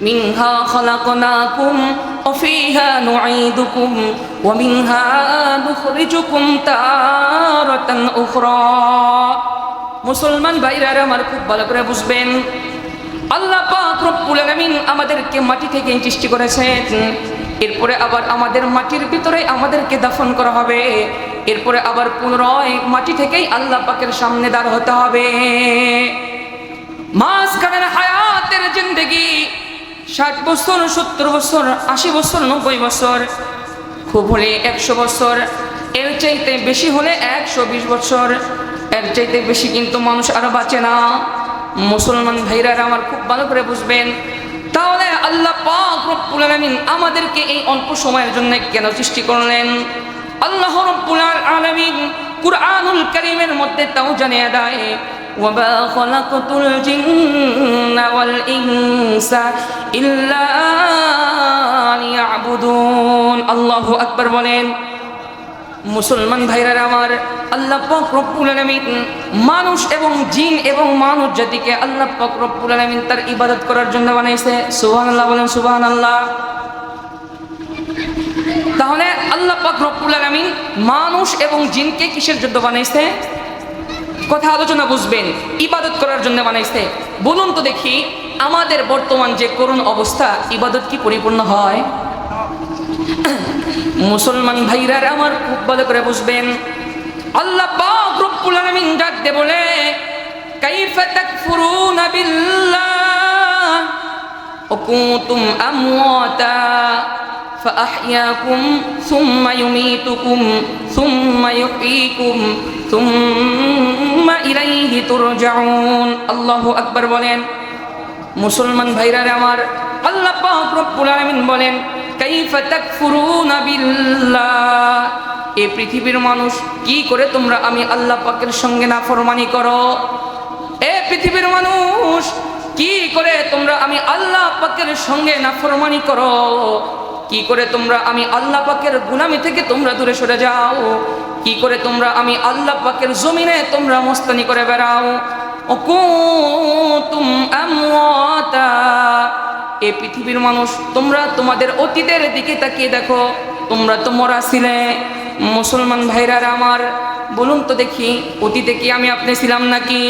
মিনহা খালাকনাকুম ওয়া ফিহা নুঈদুকুম ওয়া মিনহা নুখরিজুকুম তারাতান উখরা। মুসলমান ভাইরা আমার খুব ভালো করে বুঝবেন, আল্লাহ পাক রব্বুল আলামিন আমাদেরকে মাটি থেকে সৃষ্টি করেছেন, এরপরে আবার আমাদের মাটির ভিতরে আমাদেরকে দাফন করা হবে, এরপরে আবার পুনরায় মাটি থেকেই আল্লাহ পাকের সামনে দাঁড় হতে হবে। মাঝখানের হায়াতের জিন্দেগি 60 বছর, 70 বছর, 80 বছর, 90 বছর, খুব হলে 100 বছর, এর চাইতে বেশি হলে 120 বছর, এর চাইতে বেশি কিন্তু মানুষ আর বাঁচে না। মুসলমান ভাইরা আমার খুব ভালো করে বুঝবেন, তাহলে আল্লাহ পাক রব্বুল আলামিন আমাদেরকে এই অল্প সময়ের জন্য কেন সৃষ্টি করলেন? আল্লাহ রব্বুল আলামিন কুরআনুল কারীমের মধ্যে তাও জানিয়ে দেয়, ওয়ামা খালাকাতুল জিন্না ওয়াল ইনসা ইল্লা লিয়াবুদুন। আল্লাহু আকবার বলেন। মুসলমান ভাইরা আমার, আল্লাহ পাক রব্বুল আলামিন মানুষ এবং জিন এবং মানব জাতিকে আল্লাহ পাক রব্বুল আলামিন তার ইবাদত করার জন্য বানাইছে। সুবহানাল্লাহ বলেন, সুবহানাল্লাহ। তাহলে আল্লাহ পাক রব্বুল আলামিন মানুষ এবং জিনকে কিসের জন্য বানাইছে? কথা আলোচনা বুঝবেন, ইবাদত করার জন্য বানাইছে। বলুন তো দেখি, আমাদের বর্তমান যে করুণ অবস্থা, ইবাদত কি পরিপূর্ণ হয়? মুসলমান ভাইরা আমার খুব ভালো করে বুঝবেন, আল্লাহ পাক রব্বুল আলামিন ডাকতে বলে, কাইফা তাকফুরুনা বিল্লাহ ওয়া কুনতুম আমওয়াতা ফাআহইয়াকুম সুম্মা ইউমীতুকুম সুম্মা ইউহয়ীকুম সুম্মা ইলাইহি তুরজাউন। আল্লাহু আকবার বলেন। মুসলমান ভাইরা আমার, আল্লাহ পাক রব্বুল আলামিন বলেন, কাইফা তাকফুরুনা বিল্লাহ, এই পৃথিবীর মানুষ কি করে তোমরা আমি আল্লাহ পাকের সঙ্গে নাফরমানি করো? এ পৃথিবীর মানুষ কি করে তোমরা আমি আল্লাহ পাকের সঙ্গে নাফরমানি করো? কি করে তোমরা আমি আল্লাহ পাকের গুনামি থেকে তোমরা দূরে সরে যাও? কি করে তোমরা আমি আল্লাহ পাকের জমিনে তোমরা মস্তানি করে বেড়াও? কুনতুম আমওয়াতা, এই পৃথিবীর মানুষ তোমরা তোমাদের অতীতের দিকে তাকিয়ে দেখো, তোমরা তো মরা ছিলে। মুসলমান ভাইরা আমার, বলুন তো দেখি, অতীতে কি আমি আপনি ছিলাম নাকি?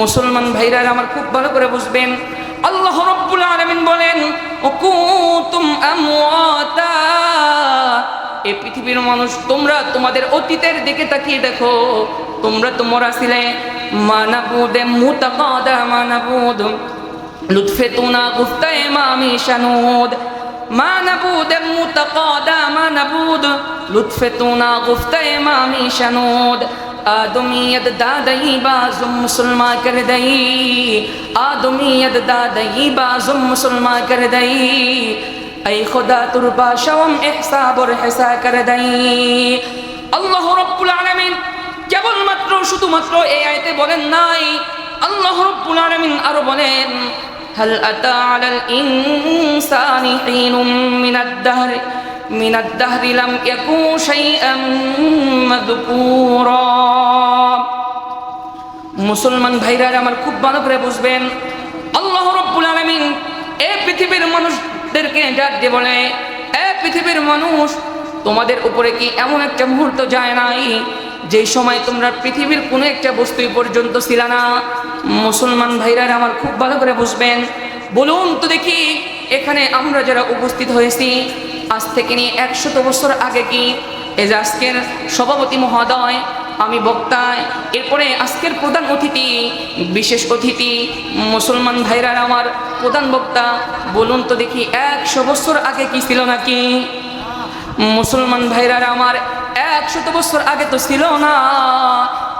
মুসলমান ভাইরা আমার খুব ভালো করে বুঝবেন, আল্লাহ রাব্বুল আলামিন বলেন, কুনতুম আমওয়াতা, এই পৃথিবীর মানুষ তোমরা তোমাদের অতীতের দিকে তাকিয়ে দেখো, তোমরা তো মরা ছিলে। মানাবুদে মুতাকাদা মানাবুদ লুৎফে তুনা গুফতা ইমামি শানুদ, মানাবুদ মুতাকাদা মানাবুদ লুৎফে তুনা গুফতা ইমামি শানুদ। आदमियत दादई बाजुम मुसलमान कर दई, आदमियत दादई बाजुम मुसलमान कर दई, ऐ खुदा तुरबा शवम इहसाब और हिसा कर दई। আল্লাহ রাব্বুল আলামিন কেবলমাত্র শুধুমাত্র এই আয়াতে বলেন নাই, আল্লাহ রাব্বুল আলামিন আরো বলেন, হাল আতা আলাল ইনসানি হিনুম মিনাদ দাহরি লাম ইয়াকুন শাইআম মাযকুরা। মুসলমান ভাইরা আমার খুব ভালো করে বুঝবেন, আল্লাহ রাব্বুল আলামিন এই পৃথিবীর মানুষদেরকে ডাক দিয়ে বলে, এ পৃথিবীর মানুষ, তোমাদের উপরে কি এমন একটা মুহূর্ত যায় নাই যে সময় তোমরা পৃথিবীর কোনো একটা বস্তুই পর্যন্ত ছিল না? মুসলমান ভাইরা আমার খুব ভালো করে বুঝবেন, বলুন তো দেখি, এখানে আমরা যারা উপস্থিত হয়েছি আজ থেকে নিয়ে 100 বছর আগে কি এই যে আজকের সভাপতি মহোদয়, আমি বক্তা, এরপরে আজকের প্রধান অতিথি, বিশেষ অতিথি, মুসলমান ভাইরা আমার প্রধান বক্তা, বলুন তো দেখি 100 বছর আগে কি ছিল নাকি? মুসলমান ভাইরা আমার 100 বছর আগে তো ছিল না।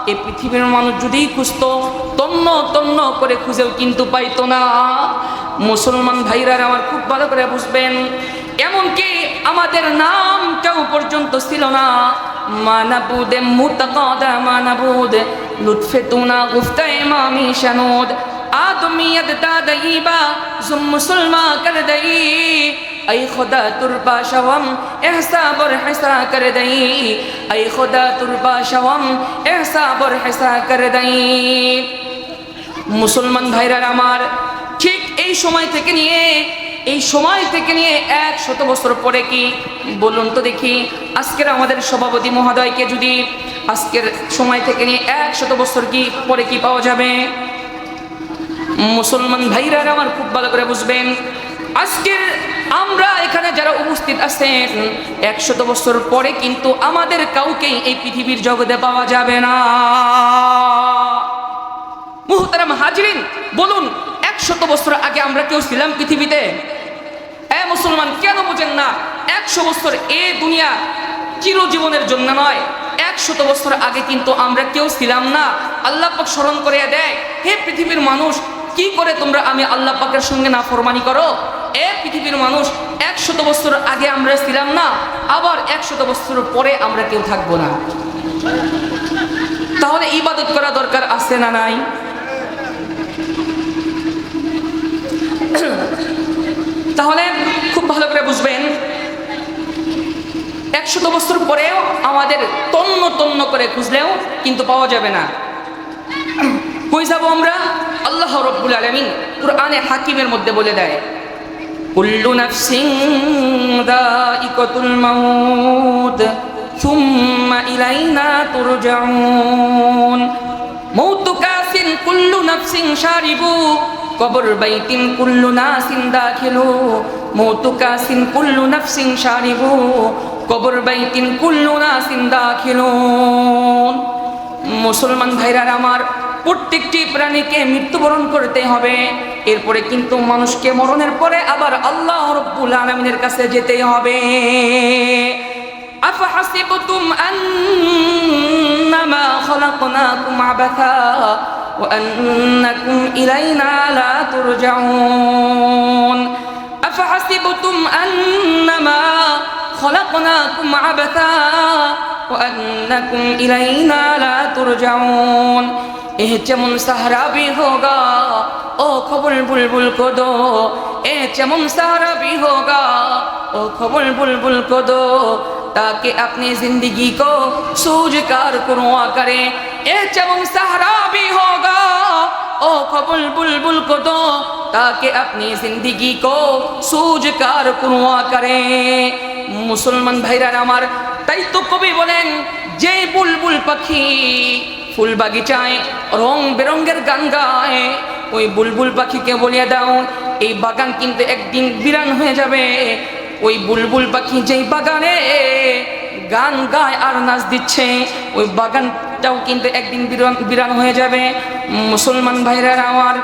এই পৃথিবীর মানুষ যদি খুঁজতো, তন্ন তন্ন করে খুঁজেও কিন্তু পাইতো না। মুসলমান ভাইরা আমার খুব ভালো করে বুঝবেন, এমনকি আমাদের নামটাও পর্যন্ত ছিল না। মানাবুদে মুতাকাদা মানাবুদ লুৎফে তুনা গুফতা ইমামি শানুদ, आदमियत दादईबा जुम मुसलमा कर दई, ऐ खुदा तुरबा शवम एहसाब और हिसा कर दई, ऐ खुदा तुरबा शवम एहसाब और हिसा कर दई। मुसलमान भाईरा আমার, ঠিক এই সময় থেকে নিয়ে 100 বছর পরে কি বলুন তো দেখি, আজকের আমাদের সভাপতি মহোদয়কে যদি আজকের সময় থেকে নিয়ে 100 বছর কি পরে কি পাওয়া যাবে? মুসলমান ভাইরা আমার খুব ভালো করে বুঝবেন, আজকের আমরা এখানে যারা উপস্থিত আছেন 100 বছর পরে কিন্তু আমাদের কাউকে এই পৃথিবীর জগতে পাওয়া যাবে না। মুহতারাম হাজিরিন, বলুন 100 বছর আগে আমরা কেউ ছিলাম পৃথিবীতে? মুসলমান কেন বোঝেন না? 100 বছর এই দুনিয়া চিরজীবনের জন্য নয়, 100 বছর আগে কিন্তু আমরা কেউ ছিলাম না। আল্লাহ পাক স্মরণ করে দেয়, হে পৃথিবীর মানুষ, কি করে তোমরা আমি আল্লাহ পাকের সঙ্গে নাফরমানি করো? পৃথিবীর মানুষ 100 বছর আগে আমরা ছিলাম না, আবার 100 বছর পরে আমরা কেউ থাকবো না। তাহলে ইবাদত করা দরকার আছে না নাই? তাহলে খুব ভালো করে বুঝবেন, 100 বছর পরেও আমাদের তন্ন তন্ন করে খুঁজলেও কিন্তু পাওয়া যাবে না। কই যাব আমরা? আল্লাহ রাব্বুল আলামিন কুরআনে হাকিমের মধ্যে বলে দেয়, কুল্লু নাফসিন যায়িকাতুল মাউত সুম্মা ইলাইনা তুরজাউন। মৌতু কাসিন কুল্লু নাফসিন শারিবু কবর বাইতিন কুল্লু নাসিন দাখিলু। মৌতু কাসিন কুল্লু নাফসিন শারিবু কবর বাইতিন কুল্লু নাসিন দাখিলুন। মুসলমান ভাইরা আমার, প্রত্যেকটি প্রাণীকে মৃত্যুবরণ করতে হবে। এরপরে কিন্তু মানুষকে মরণের পরে আবার আল্লাহ রাব্বুল আলামিনের কাছে যেতে হবে। আফাহাসিবতুম আন্নামা খালাকনাকুম আবাথা ওয়া আন্নাকুম ইলাইনা লা তুরজাউন। আফাহাসিবতুম আন্নামা খালাকনাকুম আবাথা ওয়া আন্নাকুম ইলাইনা লা তুরজাউন। चमन सहारा भी होगा ओ खबुल बुलबुल को दो। चमन सहारा भी होगा ओ खबुल बुलबुल को दो, ताकि अपनी जिंदगी को सूझकार कुरवा करे। चमन सहारा भी होगा ओ खबुल बुलबुल को दो, ताकि अपनी जिंदगी को सूझकार कुरवा करे। मुसलमान भाईरा আমার, তাই তো কবি বলেন, যে বুলবুল পাখি ফুল বাগিচায় রং বেরঙ্গের গান গায়, ওই বুলবুল পাখিকে বলিয়ে দাও এই বাগান কিন্তু একদিন বিরান হয়ে যাবে। ওই বুলবুল পাখি যেই বাগানে গান গায় আর নাচ দিচ্ছে, ওই বাগানটাও কিন্তু একদিন বিরান হয়ে যাবে। মুসলমান ভাইরা আমার,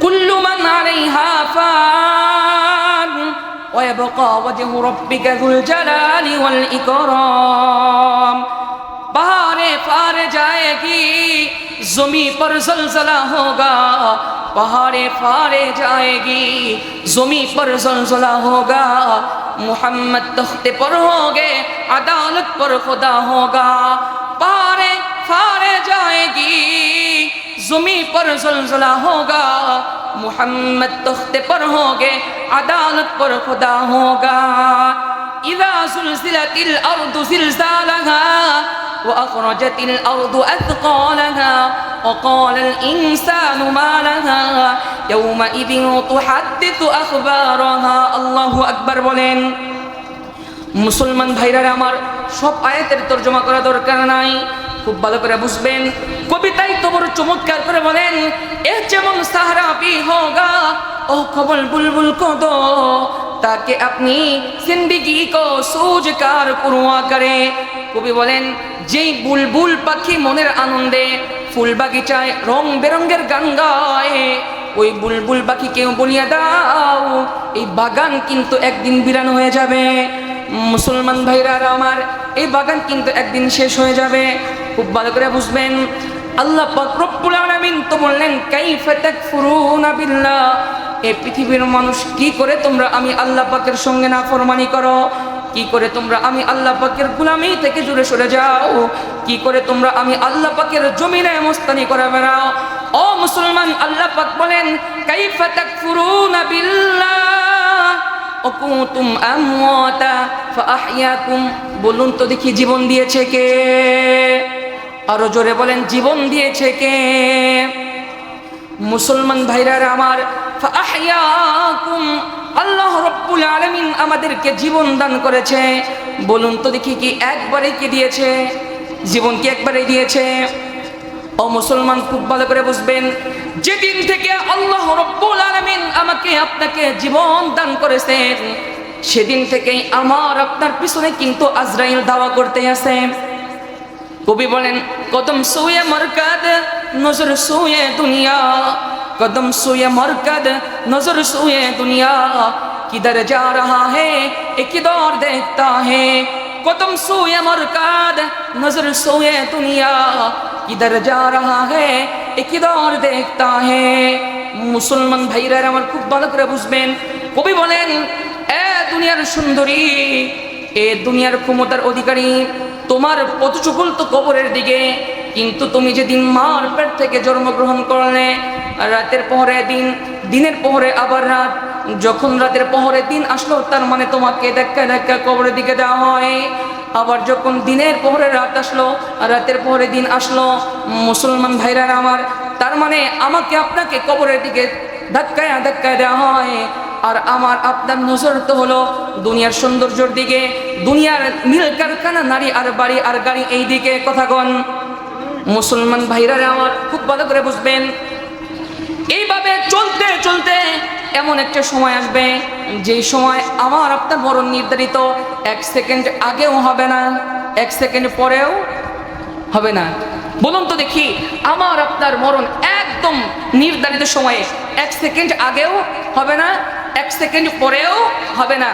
কুল্লু মান আলাইহা ফান ওয়া ইয়াবকা ওয়াজহু রাব্বিকা যুল জালালি ওয়াল ইকরাম। पहाड़े पार जाएगी ज़मी पर ज़लज़ला होगा, पहाड़े पारे जाएगी ज़मी पर ज़लज़ला होगा। मुहम्मद तख्ते पर होगे अदालत पर खुदा होगा। पहाड़े पारे जाएगी ज़मी पर ज़लज़ला होगा, मुहम्मद तख्ते पर होगे अदालत पर खुदा होगा। इज़ा ज़ुलज़िलतिल अर्दु ज़िलज़ालहा وأخرجت الأرض أثقالها وقال الإنسان ما لها يومئذ تحدث أخبارها। الله أكبر বলেন। মুসলমান ভাইরা আমার, সব আয়াতের তরজমা করা দরকার নাই, খুব ভালো করে বুঝবেন। কবিতায় তো বড় চমৎকার করে বলেন, এ যেমন সাহারা भी होगा ओ खबुल बुलबुल को दो, ताकि अपनी जिंदगी को सूझकार कुरवा करे। কবি বলেন, যেই বুলবুল পাখি মনের আনন্দে ফুল বাগিচায় রং বেরঙ্গের গান গায়, ওই বুলবুল পাখিকেও বলিয়া দাও এই বাগান কিন্তু একদিন বিরান হয়ে যাবে। মুসলমান ভাইরা আমার, এই বাগান কিন্তু একদিন শেষ হয়ে যাবে। খুব ভালো করে বুঝবেন। আল্লাহ পাক রব্বুল আলামিন তো বললেন, কাইফা তাকফুরুনা বিল্লাহ, এই পৃথিবীর মানুষ কি করে তোমরা আমি আল্লাহ পাকের সঙ্গে নাফরমানি করো? কি করে তোমরা আমি আল্লাহ পাকের গোলামি থেকে দূরে সরে যাও? কি করে তোমরা আমি আল্লাহ পাকের জমিনে মস্তানি করে বেড়াও? ও মুসলমান, আল্লাহ পাক বলেন, কাইফা তাকফুরুনা বিল্লাহ ওয়া কুনতুম আমওয়াতা ফাআহইয়াকুম। বলুন তো দেখি, জীবন দিয়েছে কে? আরো জোরে বলেন, জীবন দিয়েছে কে? মুসলমান ভাইরা আমার, ফাআহইয়াকুম, আল্লাহ রাব্বুল আলামিন আমাদেরকে জীবন দান করেছে। বলুন তো দেখি, কি একবারে কি দিয়েছে? জীবন কি একবারে দিয়েছে? ও মুসলমান, খুব ভালো করে বুঝবেন, যেদিন থেকে আল্লাহ রাব্বুল আলামিন আমাকে আপনাকে জীবন দান করেছেন, সেদিন থেকেই আমার আপনার পিছনে কিন্তু আজরাইল দাওয়া করতে আছে। কবি বলেন, কদম সুয়ে মরকদ নজর সুয়ে দুনিয়া, कदम सुए मरकद नजर सुए दुनिया, किधर जा रहा है एक दौर देखता है। कदम सुए मरकद नजर सुए दुनिया, किधर जा रहा है एक दौर देखता है। मुसलमान भाईरा আমার খুব ভালো করে বুঝবেন, কবি বলেন, এ দুনিয়ার সুন্দরী, এ দুনিয়ার ক্ষমতার অধিকারী, তোমার পথচুকুল তো কবরের দিকে, কিন্তু তুমি যেদিন মার পেট থেকে জন্মগ্রহণ করলে, রাতের পহরে দিন, দিনের পহরে আবার রাত, যখন রাতের পহরে দিন আসলো, তার মানে তোমাকে ধাক্কা ধাক্কা কবরের দিকে দেওয়া হয়। আবার যখন দিনের পহরে রাত আসলো, রাতের পহরে দিন আসলো, মুসলমান ভাইরা আমার, তার মানে আমাকে আপনাকে কবরের দিকে ধাক্কায় ধাক্কায় দেওয়া হয়। আর আমার আপনার নজর তো হলো দুনিয়ার সৌন্দর্যের দিকে, দুনিয়ার মিল কারখানা, নারী আর বাড়ি আর গাড়ি, এই দিকে। কথা কন মুসলমান ভাইরা আমার, খুব ভালো করে বুঝবেন, এইভাবে চলতে চলতে এমন একটা সময় আসবে, যে সময় আমার আপনার মরণ নির্ধারিত, 1 সেকেন্ড আগেও হবে না, 1 সেকেন্ড পরেও হবে না। বলুন তো দেখি, আমার আপনার মরণ একদম নির্ধারিত সময়ে, 1 সেকেন্ড আগেও হবে না, 1 সেকেন্ড পরেও হবে না।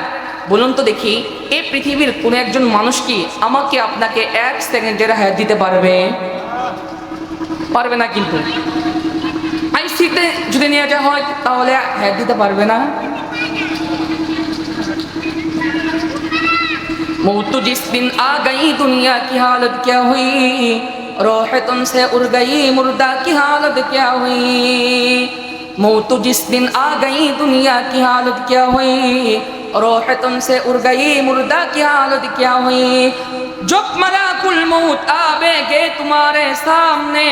বলুন তো দেখি, এই পৃথিবীর কোনো একজন মানুষ কি আমাকে আপনাকে 1 সেকেন্ডের হায়াত দিতে পারবে? পারবে না। কিন্তু আইসিতে যদি নিয়ে যাওয়া হয়, তাহলে হায়াত দিতে পারবে না। मौत जिस दिन आ गई दुनिया की हालत क्या हुई, रोह तुमसे उड़ गई मुर्दा की हालत क्या हुई। मौत जिस दिन आ गई दुनिया की हालत क्या हुई, रोह तुमसे उड़ गई मुर्दा की हालत क्या हुई। जब मलाकुल मौत आवेगे तुम्हारे सामने,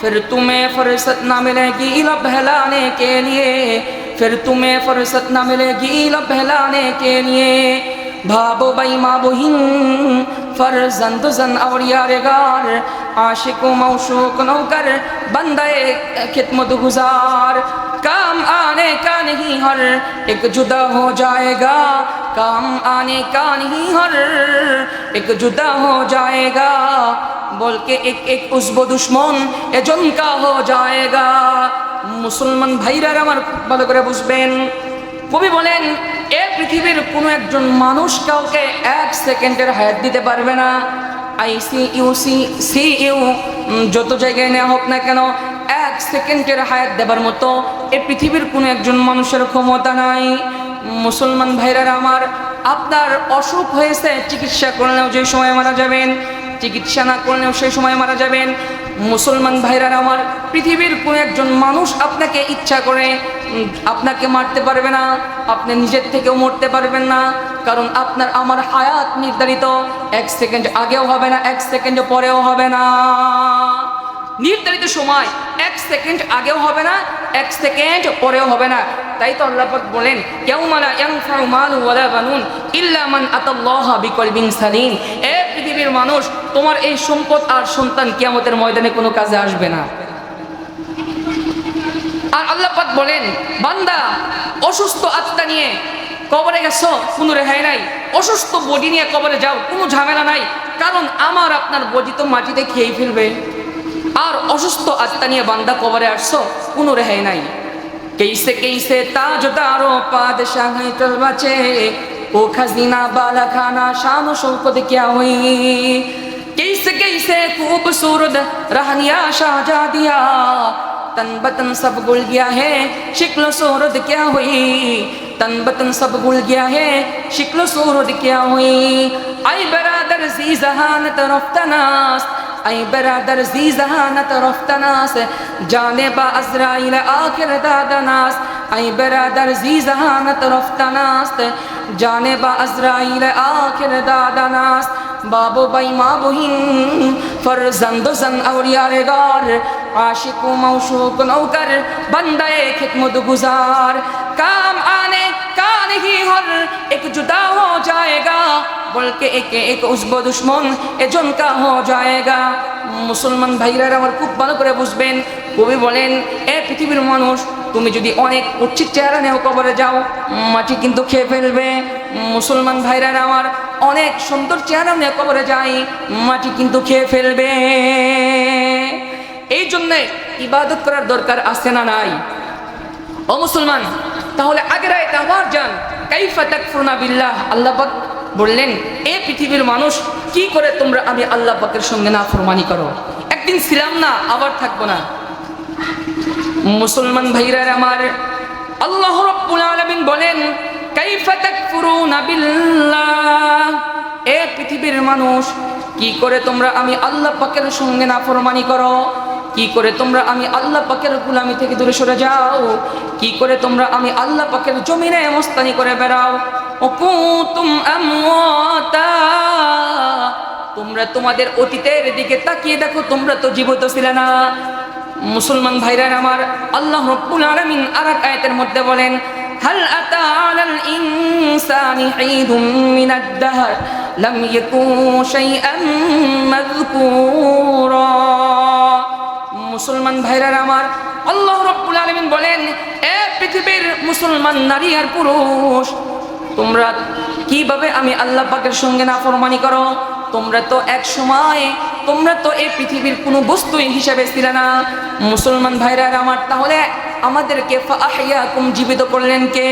फिर तुम्हें फुर्सत न मिलेगी लब बहलाने के लिए, फिर तुम्हें फुर्सत न मिलेगी लब बहलाने के लिए। भाबो भाई माँ बहिन फरजंद जन और यारगार, आशिक मौशूक नौकर बंदे खिदमत गुजार। काम आने का नहीं हर एक जुदा हो जाएगा, काम आने का नहीं हर एक जुदा हो जाएगा, बोल के एक एक उस्बो दुश्मन ए जन का हो जाएगा। मुसलमान भाईरा আমার খুব ভালো করে বুঝবেন, কবি বলেন, এই পৃথিবীর কোনো একজন মানুষ কাউকে 1 সেকেন্ডের হায়াত দিতে পারবে না। ICU যত জায়গায় নেওয়া হোক না কেন, 1 সেকেন্ডের হায়াত দেবার মতো এই পৃথিবীর কোনো একজন মানুষের ক্ষমতা নাই। মুসলমান ভাইরা আমার, আপনার অসুখ হয়েছে, চিকিৎসা করলেও যে সময় মারা যাবেন, চিকিৎসা না করলেও সেই সময় মারা যাবেন। মুসলমান ভাইরা আমার, পৃথিবীর কোনো একজন মানুষ আপনাকে ইচ্ছা করে আপনাকে মারতে পারবে না, আপনি নিজের থেকেও মরতে পারবেন না, কারণ আপনার আমার হায়াত নির্ধারিত, 1 সেকেন্ড আগেও হবে না, 1 সেকেন্ড পরেও হবে না। নির্ধারিত সময় 1 সেকেন্ড আগেও হবে না, 1 সেকেন্ড পরেও হবে না। তাই তো আল্লাহ পাক বলেন, ইয়াউমা লা ইয়ানফাউ মালু ওয়ালা বানুন ইল্লা মান আতাল্লাহা বিকলবিন সালিম। এ পৃথিবীর মানুষ, তোমার এই সম্পদ আর সন্তান কিয়ামতের ময়দানে কোনো কাজে আসবে না। আর আল্লাহ পাক বলেন, বান্দা অসুস্থ আত্মা নিয়ে কবরে গেছো, কোনো রেহাই নাই। অসুস্থ বডি নিয়ে কবরে যাও, কোনো ঝামেলা নাই, কারণ আমার আপনার বডি তো মাটিতে খেয়ে ফেলবে। আর অসুস্থ আত্মা নিয়ে বান্দা কবরে আসছো, কোনো রেহাই নাই। कैसे कैसे ताजदारों पादशाह बचे, ओ खजीना बाला खाना शान शौकत क्या हुई। कैसे कैसे खूबसूरत रहनिया शाहजादिया, तन बतन सब गुल गया है शिक्ल सूरत क्या हुई, तन बतन सब गुल गया है शिक्ल सूरत क्या हुई। आई बरादर जी जहानत रफ्तनास, आई बरादर जी जहानत रफ्तनास, जाने बा अज़राइल आखिर दादनास। आई बरादर जी जहानत रफ्तनास, जाने बा अज़राइल आखिर दादनास। बाबो भाई माँ बहिन फरजंद जन और यारगार, आशिक मौशूक नौकर बंदे खिदमत गुजार काम आने का नहीं हर एक जुदा हो जाएगा বলকে একে এক উসব দুশ্মন এজন কা হো জায়েগা। মুসলমান ভাইরা আমার খুব ভালো করে বুঝবেন, কবি বলেন এ পৃথিবীর মানুষ তুমি যদি অনেক উচ্চিত চেহারা নেও কবরে যাও মাটি কিন্তু খেয়ে ফেলবে। মুসলমান ভাইরা আমার অনেক সুন্দর চেহারা নিয়ে কবরে যাই মাটি কিন্তু খেয়ে ফেলবে। এই জন্যে ইবাদত করার দরকার আছে না নাই? ও মুসলমান, তাহলে আগের আয়াতে আবার যান, কাইফা তাকফুরুনা বিল্লাহ। আল্লাহ পাক বললেন এ পৃথিবীর মানুষ কি করে তোমরা আমি আল্লাহ পাকের সঙ্গে নাফরমানি করো? একদিন ছিলাম না আবার থাকবো না। মুসলমান ভাইরা আমার, আল্লাহ রাব্বুল আলামিন বলেন কাইফা তাকফুরুনা বিল্লাহ, এ পৃথিবীর মানুষ কি করে তোমরা আমি আল্লাহ পাকের সঙ্গে নাফরমানি করো? কি করে তোমরা আমি আল্লাহ পাকের গোলামি থেকে দূরে সরে যাও? কি করে তোমরা আমি আল্লাহ পাকের জমিনে মস্তানি করে বেড়াও? ওকুতুম আমওয়াতা, তোমরা তোমাদের অতীতের দিকে তাকিয়ে দেখো, তোমরা তো জীবিত ছিলে না। মুসলমান ভাইরা আমার, আল্লাহ রাব্বুল আলামিন আরেক আয়াতের মধ্যে বলেন হাল আতা আলাল ইনসানি হিদুম মিনাদ দাহর লাম ইয়াকুন শাইআন মাযকুরা। মুসলমান ভাইরা আমার, আল্লাহ রাব্বুল আলামিন বলেন এ পৃথিবীর মুসলমান নারী আর পুরুষ তোমরা কিভাবে আমি আল্লাহ পাকের সঙ্গে নাফরমানি করো? তোমরা তো এক সময় তোমরা তো এই পৃথিবীর কোনো বস্তু হিসাবে ছিলে না। মুসলমান ভাইরা আমার, তাহলে আমাদেরকে ফাআহইয়াকুম জীবিত করলেন কে?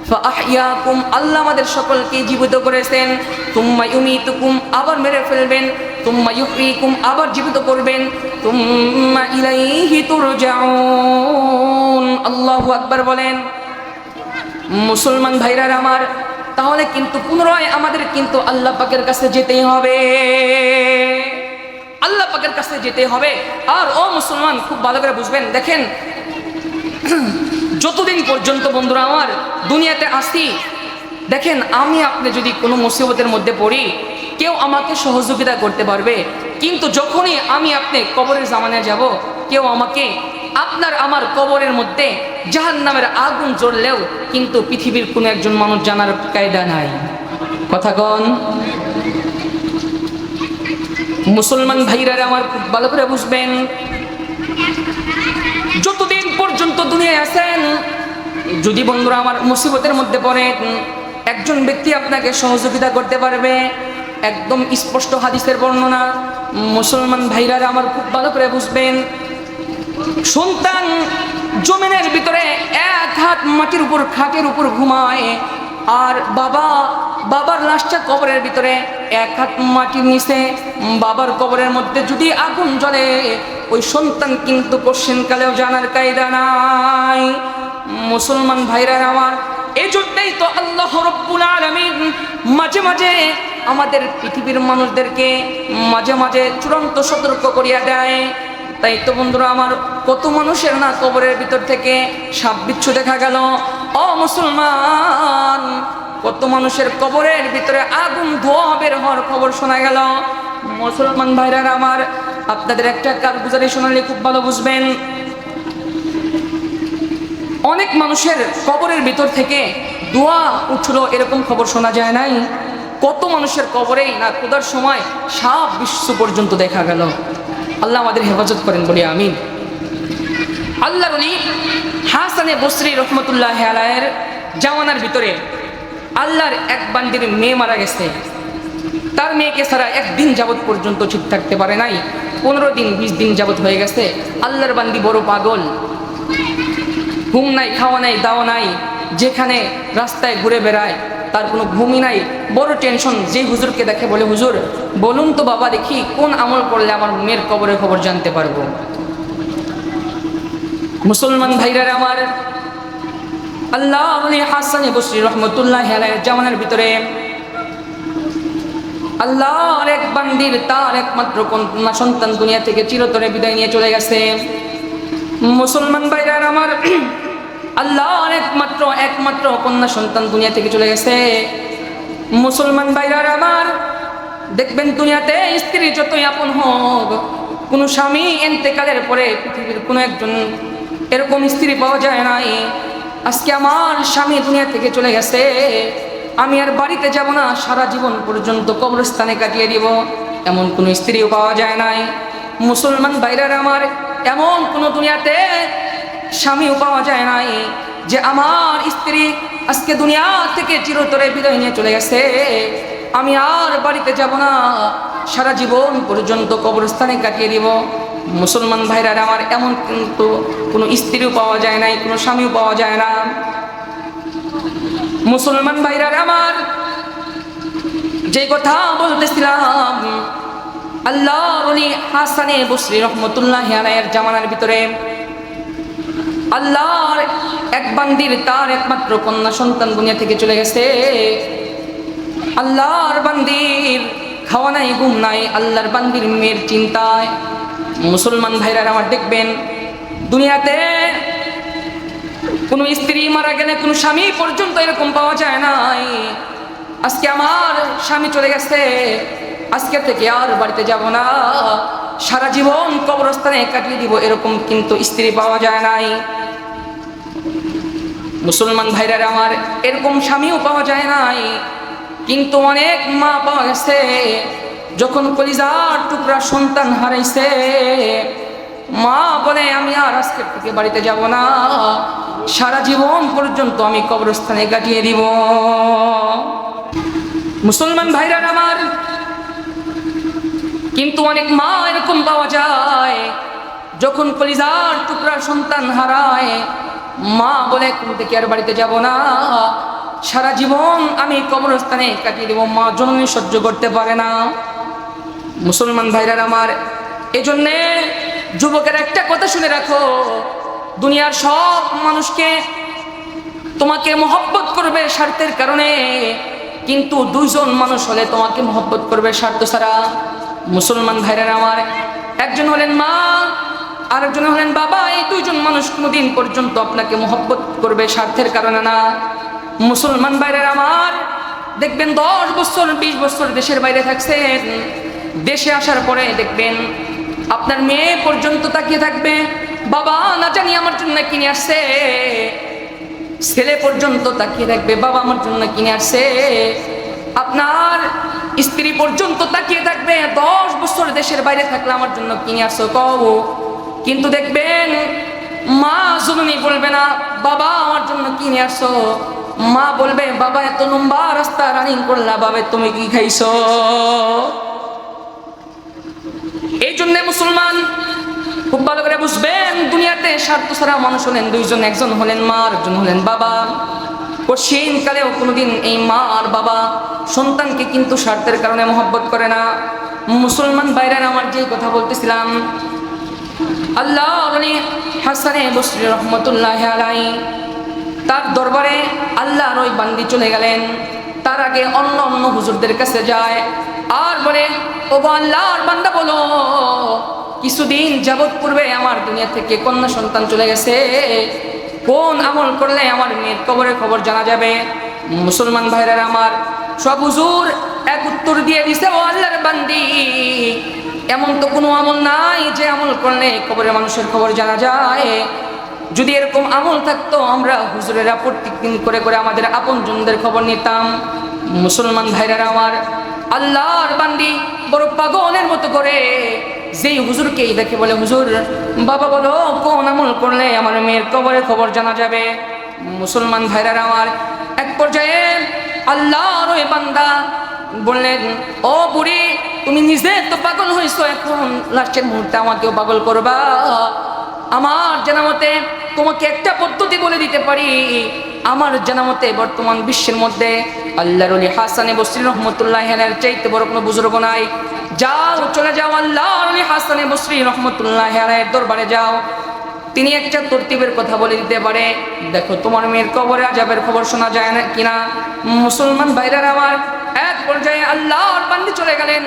ফাআহইয়াকুম, আল্লাহ আমাদের সকলকে জীবিত করেছেন। তুম্মা ইউমিতুকুম, আবার মেরে ফেলবেন। তুম্মা ইউহয়িকুম, আবার জীবিত করবেন। তুম্মা ইলাইহি তুরজাউন। আল্লাহু আকবার বলেন। মুসলমান ভাইরা আমার, তাহলে কিন্তু পুনরায় আমাদের কিন্তু আল্লাহ পাকের কাছে যেতেই হবে, আল্লাহ পাকের কাছে যেতে হবে। আর ও মুসলমান খুব ভালো করে বুঝবেন, দেখেন যতদিন পর্যন্ত বন্ধুরা আমার দুনিয়াতে আসি, দেখেন আমি আপনি যদি কোনো মুসিবতের মধ্যে পড়ি কেউ আমাকে সহযোগিতা করতে পারবে, কিন্তু যখনই আমি আপনি কবরের জামানায় যাব কেউ আমাকে, আপনার আমার কবরের মধ্যে জাহান্নামের আগুন জ্বললেও কিন্তু পৃথিবীর কোনো একজন মানুষ জানার কায়দা নাই। কথা কন মুসলমান ভাইরা আমার, খুব ভালো করে বুঝবেন, যতদিন পর্যন্ত দুনিয়ায় আছেন যদি বন্ধুরা আমার মুসিবতের মধ্যে পড়েন একজন ব্যক্তি আপনাকে সহযোগিতা করতে পারবে, একদম স্পষ্ট হাদিসের বর্ণনা। মুসলমান ভাইরা আমার খুব ভালো করে বুঝবেন, সন্তান জমিনের ভিতরে এক হাত মাটির উপর খাটের উপর ঘুমায়, আর বাবার লাশটা কবরের ভিতরে এক হাত মাটির নিচে। বাবার কবরের মধ্যে যদি আগুন জ্বলে ওই সন্তান কিন্তু কোশ্চেনকালেও জানার কায়দা নাই। মুসলমান ভাইরা আমার, এজন্যই তো আল্লাহ রাব্বুল আলামিন মাঝে মাঝে আমাদের পৃথিবীর মানুষদেরকে মাঝে মাঝে চূড়ান্ত সতর্ক করিয়া দেয়। তাই তো বন্ধুরা আমার, কত মানুষের না কবরের ভিতর থেকে সাপ বিচ্ছু দেখা গেল। ও মুসলমান, কত মানুষের কবরের ভিতরে আগুন ধোঁয়া বের হওয়ার খবর শোনা গেল। মুসলমান ভাইরা আমার, আপনাদের একটা কারগুজারি শোনালে খুব ভালো বুঝবেন, অনেক মানুষের কবরের ভিতর থেকে ধোঁয়া উঠলো এরকম খবর শোনা যায় নাই। কত মানুষের কবরেই না খোদার সময় সাপ বিচ্ছু পর্যন্ত দেখা গেল। আল্লাহ আমাদের হেফাজত করেন বলি আমিন। আল্লাহর ওলি হাসানে বসরি রহমতুল্লাহ আলাইহির জামানার ভিতরে আল্লাহর এক বান্দির মেয়ে মারা গেছে। তার মেয়েকে ছাড়া একদিন যাবত পর্যন্ত ঠিক থাকতে পারে নাই, 15 দিন 20 দিন যাবত হয়ে গেছে। আল্লাহর বান্দি বড় পাগল, ঘুম নাই, খাওয়া নাই, দাওয়া নাই, যেখানে রাস্তায় ঘুরে বেড়ায়, তার কোনো ঘুমই নাই, বড় টেনশন। যে হুজুরকে দেখে বলে হুজুর বলুন তো বাবা দেখি কোন আমল করলে আমার মেয়ের কবরের খবর জানতে পারবো। মুসলমান ভাইরা আমার, আল্লাহ ওলি হাসান বসরি রহমতুল্লাহ আলাইহির জামানার ভিতরে আল্লাহর এক বান্দির তার একমাত্র কন্যা সন্তান দুনিয়া থেকে চিরতরে বিদায় নিয়ে চলে গেছে। মুসলমান ভাইরা আমার, আল্লাহর একমাত্র কন্যা সন্তান দুনিয়া থেকে চলে গেছে। মুসলমান ভাইরা আমার, দেখবেন দুনিয়াতে স্ত্রী যতই আপন হোক কোনো স্বামী ইন্তেকালের পরে পৃথিবীর কোনো একজন এরকম স্ত্রী পাওয়া যায় নাই, আজকে আমার স্বামী দুনিয়া থেকে চলে গেছে, আমি আর বাড়িতে যাব না, সারা জীবন পর্যন্ত কবরস্থানে কাটিয়ে দিব, এমন কোনো স্ত্রীও পাওয়া যায় নাই। মুসলমান ভাইরা আমার, এমন কোনো দুনিয়াতে স্বামীও পাওয়া যায় নাই যে আমার স্ত্রী আজকে দুনিয়া থেকে চিরতরে বিদায় নিয়ে চলে গেছে, আমি আর বাড়িতে যাব না, সারা জীবন পর্যন্ত কবরস্থানে কাটিয়ে দিব। মুসলমান ভাইরা আমার, এমন কিন্তু কোনো স্ত্রীও পাওয়া যায় নাই, কোনো স্বামীও পাওয়া যায় না। মুসলমান ভাইরা আমার, যে কথা বলতেছিলাম, আল্লাহর ওলি হাসানে বসরি রহমতুল্লাহি আলাইহির জামানার ভিতরে আল্লাহর এক বান্দির তার একমাত্র কন্যা সন্তান দুনিয়া থেকে চলে গেছে। আল্লাহর বান্দির খাওয়া নাই, ঘুম নাই, আল্লাহর বান্দির মেয়ের চিন্তায়। মুসলমান ভাইরা আমার, দেখবেন দুনিয়াতে কোনো স্ত্রী মারা গেলে কোনো স্বামী পর্যন্ত এরকম পাওয়া যায় নাই, আজকে আমার স্বামী চলে গেছে, আজকে থেকে আর বাড়িতে যাব না, সারা জীবন কবরস্থানে কাটিয়ে দিব, এরকম কিন্তু স্ত্রী পাওয়া যায় নাই। মুসলমান ভাইরা আমার, এরকম স্বামীও পাওয়া যায় নাই, কিন্তু অনেক মা পাওয়া গেছে, যখন কলিজার টুকরা সন্তান হারাইছে, মা বলে আমি আর আজকের থেকে বাড়িতে যাব না, সারা জীবন পর্যন্ত আমি কবরস্থানে কাটিয়ে দিব। মুসলমান ভাইরা আমার, কিন্তু অনেক মা এরকম পাওয়া যায়, যখন কলিজার টুকরা সন্তান হারায়, মা বলে কোন থেকে আর বাড়িতে যাব না, সারা জীবন আমি কবরস্থানে কাটিয়ে দেব। মা জননী সহ্য করতে পারে না। মুসলমান ভাইরা আমার, এজন্যে যুবকের একটা কথা শুনে রাখো, দুনিয়ার সব মানুষকে তোমাকে মহব্বত করবে স্বার্থের কারণে, কিন্তু দুইজন মানুষ হলে তোমাকে মহব্বত করবে স্বার্থ ছাড়া। মুসলমান ভাইরা আমার, একজন হলেন মা, আরেকজন হলেন বাবা। এই দুইজন মানুষ কোনোদিন পর্যন্ত আপনাকে মহব্বত করবে স্বার্থের কারণে না। মুসলমান ভাইরা আমার, দেখবেন 10 বছর 20 বছর দেশের বাইরে থাকছেন, দেশে আসার পরে দেখবেন আপনার মেয়ে পর্যন্ত তাকিয়ে থাকবে, বাবা না জানি আমার জন্য কিনে আসছে। ছেলে পর্যন্ত তাকিয়ে থাকবে, বাবা আমার জন্য কিনে আসছে। আপনার স্ত্রী পর্যন্ত তাকিয়ে থাকবে, 10 বছর দেশের বাইরে থাকলে আমার জন্য কিনে আসছো কও। কিন্তু দেখবেন মা জননী বলবে না বাবা আমার জন্য কিনে আসছো, মা বলবে বাবা এত লম্বা রাস্তা রানিং করলা, বাবা তুমি কি খাইছো। এই জন্য মুসলমান খুব ভালো করে বুঝবেন, দুনিয়াতে স্বার্থ ছাড়া মানুষ হলেন দুইজন, একজন হলেন মা, একজন হলেন বাবা। কঠিনকালেও কোনোদিন এই মা আর বাবা সন্তানকে কিন্তু স্বার্থের কারণে মহব্বত করে না। মুসলমান বাইরে আমার যে কথা বলতেছিলাম, আল্লাহ হাসানে বসরি রহমতুল্লাহি আলাইহি তার দরবারে আল্লাহর ওই বান্দি চলে গেলেন। তার আগে অন্য অন্য হুজুরদের কাছে যায় আর বলে, ও আল্লাহর বান্দা বলো, কিছুদিন যাবৎ পূর্বে আমার দুনিয়া থেকে কন্যা সন্তান চলে গেছে, কোন আমল করলে আমার মেয়ের কবরের খবর জানা যাবে। মুসলমান ভাইরা আমার, সব হুজুর এক উত্তর দিয়ে দিছে, ও আল্লাহর বান্দি, এমন তো কোনো আমল নাই যে আমল করলে কবরের মানুষের খবর জানা যায়। যদি এরকম আমল থাকতো আমরা হুজুরেরা প্রত্যেকদিন করে করে আমাদের আপনজনদের খবর নিতাম। মুসলমান ভাইরা আমার, আল্লাহর বান্দি বড় পাগলের মতো করে যেই হুজুরকেই দেখে বলে, হুজুর বাবা বলো কোন আমল করলে আমার মেয়ের কবরের খবর জানা যাবে। মুসলমান ভাইরা আমার, এক পর্যায়ে আল্লাহর ওই বান্দা বললেন, ও বুড়ি তুমি নিজে তো পাগল হয়েছো, এখন লাস্টের মুহূর্তে আমাকেও পাগল করবা। আমার জানামতে তোমাকে একটা পদ্ধতি বলে দিতে পারি, আমার জানামতে বর্তমান বিশ্বের মধ্যে আল্লাহর ওলি হাসানে বসরি রহমতুল্লাহি আলাইহির চাইতে বড় কোনো বুজুর্গ নাই। যাও চলে যাও আল্লাহর ওলি হাসানে বসরি রহমতুল্লাহি আলাইহির দরবারে যাও, তিনি একটা তরতিবের কথা বলে দিতে পারে। দেখো তোমার মেয়ের কবরে আযাবের খবর শোনা যায় না কিনা। মুসলমান ভাইরা আমার, এক পর্যায়ে আল্লাহর বান্দি চলে গেলেন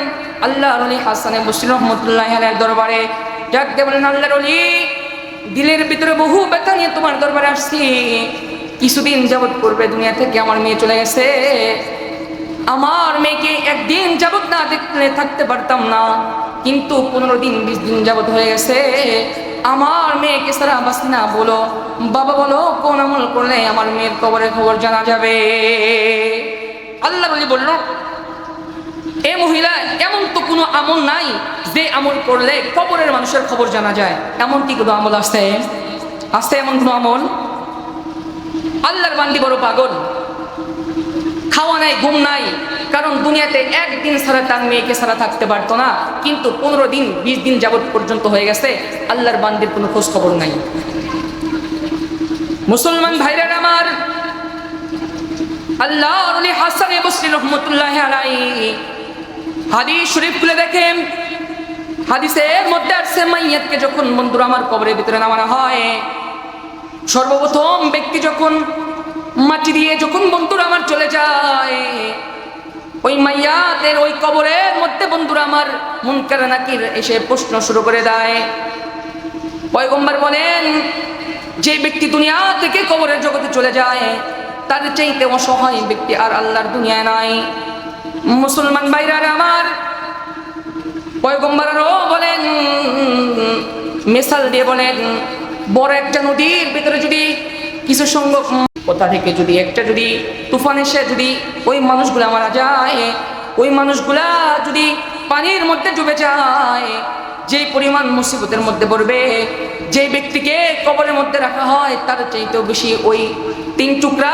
আল্লাহর ওলি হাসানে বসরি রহমতুল্লাহি আলাইহির দরবারে। ডাকতে বলেন, আল্লাহর ওলি, দিলের ভিতরে বহু ব্যথা নিয়ে তোমার দরবারে আসছি। কিছুদিন যাবৎ পূর্বে দুনিয়া থেকে আমার মেয়ে চলে গেছে, আমার মেয়েকে একদিন যাবৎ না দেখলে থাকতে পারতাম না, কিন্তু 15 দিন 20 দিন যাবত হয়ে গেছে, আমার মেয়েকে সারা বাঁচি না। বলো বাবা, বলো কোন আমল করলে আমার মেয়ের কবরের খবর জানা যাবে? আল্লাহর ওলি বলল, এ মহিলা, এমন তো কোনো আমল নাই যে আমল করলে কবরের মানুষের খবর জানা যায়। এমন কি কোনো আমল আছে? আছে এমন কোনো আমল? আল্লাহর বান্দি বড় পাগল, খাওয়া নাই, ঘুম নাই, কারণ দুনিয়াতে একদিন ছাড়া তার মেয়েকে ছাড়া থাকতে পারতো না, কিন্তু 15 দিন 20 দিন যাবত পর্যন্ত হয়ে গেছে, আল্লাহর বান্দির কোনো খোঁজ খবর নাই। মুসলমান ভাইরা আমার, আল্লাহর ওলি হাসান বসরি রহমতুল্লাহি আলাইহি হাদিস শরীফ খুলে দেখেন, হাদিসের মধ্যে আসছে মাইয়াতকে যখন বন্ধুরা আমার কবরের ভিতরে নামানো হয়, সর্বপ্রথম ব্যক্তি যখন মাটি দিয়ে যখন বন্ধুরা আমার চলে যায়, ওই মাইয়াতের ওই কবরের মধ্যে বন্ধুরা আমার মুনকার নাকির এসে প্রশ্ন শুরু করে দেয়। পয়গম্বর বলেন, যে ব্যক্তি দুনিয়া থেকে কবরের জগতে চলে যায়, তার চাইতে অসহায় ব্যক্তি আর আল্লাহর দুনিয়ায় নাই। মুসলমান ভাইরা আমার, পয়গম্বর আরো বলেন, মিসাল দিয়ে বলেন, বড় একটা নদীর ভিতরে যদি কিছু সংখ্যক কোথা থেকে যদি একটা যদি তুফান এসে যদি ওই মানুষগুলা মারা যায়, ওই মানুষগুলা যদি পানির মধ্যে ডুবে যায়, যেই পরিমাণ মুসিবতের মধ্যে পড়বে, যেই ব্যক্তিকে কবরের মধ্যে রাখা হয় তার চাইতেও বেশি ওই 3 টুকরা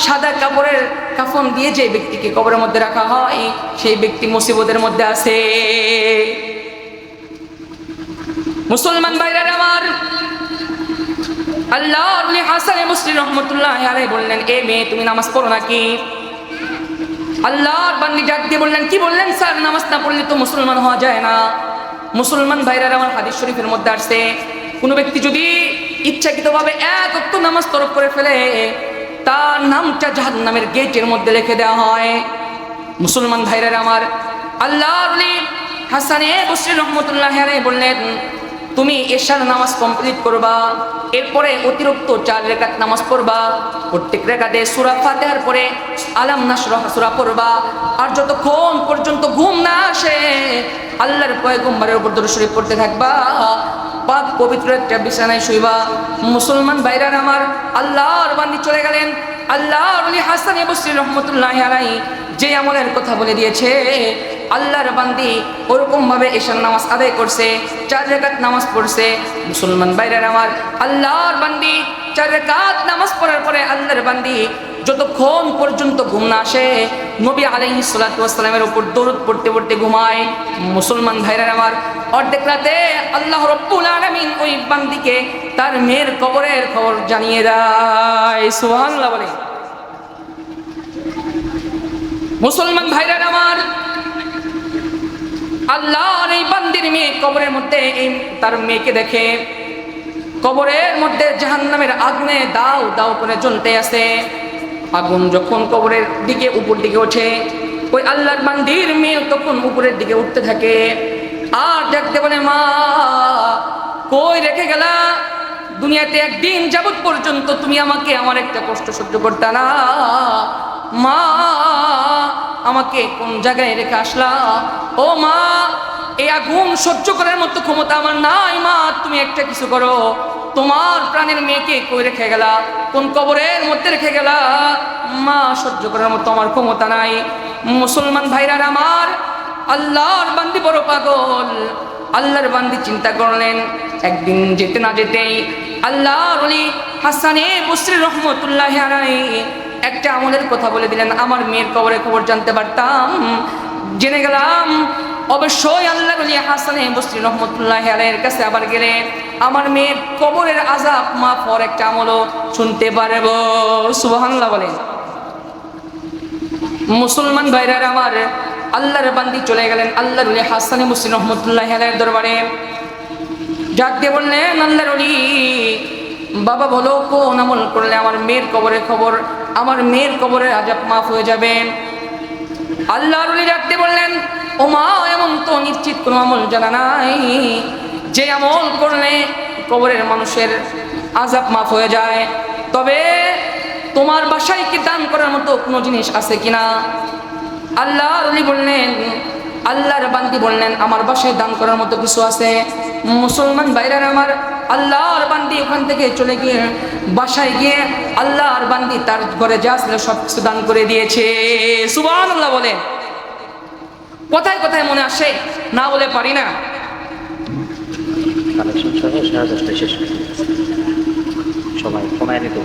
সাদা কাপড়ের কাফন দিয়ে যে ব্যক্তিকে কবরের মধ্যে রাখা হয়, সেই ব্যক্তি মুসিবতের মধ্যে আছে। মুসলমান ভাইরা আমার, আল্লাহর ওলি হাসান বসরি রহমতুল্লাহি আলাইহি বললেন, এ মেয়ে তুমি নামাজ পড়ো নাকি? আল্লাহর বান্দি ডাক দিয়ে বললেন, কি বললেন স্যার, নামাজ না পড়লে তো মুসলমান হওয়া যায় না। মুসলমান ভাইরা আমার, হাদিস শরীফের মধ্যে আসছে, কোনো ব্যক্তি যদি ইচ্ছাকৃতভাবে এক ওয়াক্ত নামাজ তরক করে ফেলে, তার নামটা জাহান্নামের গেটের মধ্যে লিখে দেওয়া হয়। মুসলমান ভাইরা আমার, আল্লাহর ওলি হাসান বসরি রহমতুল্লাহি আলাইহি বললেন, তুমি এশার নামাজ কমপ্লিট করবা, এরপরে অতিরিক্ত 4 রাকাত নামাজ পড়বা, প্রত্যেক রাকাতে সূরা ফাতিহার পরে আলাম নাশরাহ সূরা পড়বা, আর যতক্ষণ পর্যন্ত ঘুম না আসে আল্লাহর পয়গম্বরের উপর দরুদ শরীফ পড়তে থাকবা, পাক পবিত্র একটা বিছানায় শুইবা। মুসলমান ভাইরা আমার, আল্লাহর বান্দি চলে গেলেন। আল্লাহর ওলি হাসান বসরি রহমতুল্লাহি আলাইহি যে আমলের কথা বলে দিয়েছে, আল্লাহর বান্দি ওরকম ভাবে এশার নামাজ আদায় করছে, 4 রাকাত নামাজ পড়ছে। মুসলমান ভাইরা আমার, আল্লাহর বান্দি 4 রাকাত নামাজ পড়ার পরে আল্লাহর বান্দি যতক্ষণ পর্যন্ত ঘুম না আসে নবী আলাইহিস সালাতু ওয়াস সালামের উপর দরুদ পড়তে পড়তে ঘুমায়। মুসলমান ভাইরা আমার, অর্ধেক রাতে আল্লাহ রাব্বুল আলামিন ওই বান্দিকে তার মেয়ের কবরের খবর জানিয়ে দেয়। সুবহানাল্লাহ বলে। মুসলমান ভাইরা আমার, আল্লাহর এই বান্দির মেয়ে কবরের মধ্যে তার মেয়েকে দেখে, কবরের মধ্যে জাহান্নামের আগুনে দাও দাও করে জ্বলতে আছে। আগুন যখন কবরের দিকে উপর দিকে ওঠে, ওই আল্লাহর বান্দির মেয়ে তখন উপরের দিকে উঠতে থাকে, আর দেখতে বলে, মা কই রেখে গেলা? দুনিয়াতে একদিন যাবত পর্যন্ত তুমি আমাকে আমার একটা কষ্ট সহ্য করতে না, মা আমাকে কোন জায়গায় রেখে আসলা? ও মা, এই আগুন সহ্য করার মতো ক্ষমতা আমার নাই, মা তুমি একটা কিছু করো, তোমার প্রাণের মেয়েকে কই রেখে গেলা? কোন কবরের মধ্যে রেখে গেলা? মা সহ্য করার মতো আমার ক্ষমতা নাই। মুসলমান ভাইরা আমার, আল্লাহর বান্দি বড় পাগল। আল্লাহর বান্দি চিন্তা করলেন, একদিন যেতে না যেতেই আল্লাহর ওলি হাসান বসরি রহমতুল্লাহি আলাইহি একটা আমলের কথা বলে দিলেন। আমার মেয়ের কবরের খবর জানতে পারতাম, জেনে গেলাম, অবশ্যই আল্লাহর ওলি হাসান বসরি রহমতুল্লাহি আলাইহির কাছে আবার গেলে আমার মেয়ের কবরের আযাব মাফ হওয়ার একটা আমলও শুনতে পারবো। সুবহানাল্লাহ বলেন। মুসলমান ভাইরা আমার, আল্লাহর বান্দি চলে গেলেন আল্লাহর ওলি হাসান বসরি রহমতুল্লাহি আলাইহির দরবারে। ডাক দিয়ে বললেন, আল্লাহর ওলি বাবা বলো কোন আমল করলে আমার মেয়ের কবরের খবর, আমার মেয়ের কবরের আযাব মাফ হয়ে যাবে? আল্লাহর ওলি ডাক দিয়ে বললেন, ও মা, এমন তো নিশ্চিত কোনো আমল জানা নাই যে আমল করলে কবরের মানুষের আযাব মাফ হয়ে যায়, তবে তোমার বাসায় কি দান করার মতো কোনো জিনিস আছে কিনা? আল্লাহর ওলি বললেন, আল্লাহর বান্দি বললেন আমার বাসায় দান করার মতো কিছু আছে? মুসলমান ভাইরা আমার, আল্লাহর বান্দি ওখান থেকে চলে গিয়ে বাসায় গিয়ে আল্লাহর বান্দি তার ঘরে যা ছিল সব কিছু দান করে দিয়েছে। সুবহানাল্লাহ বলেন। কোথায় কোথায় মনে আসে, না বলে পারি না। সবাই কমায় দিতে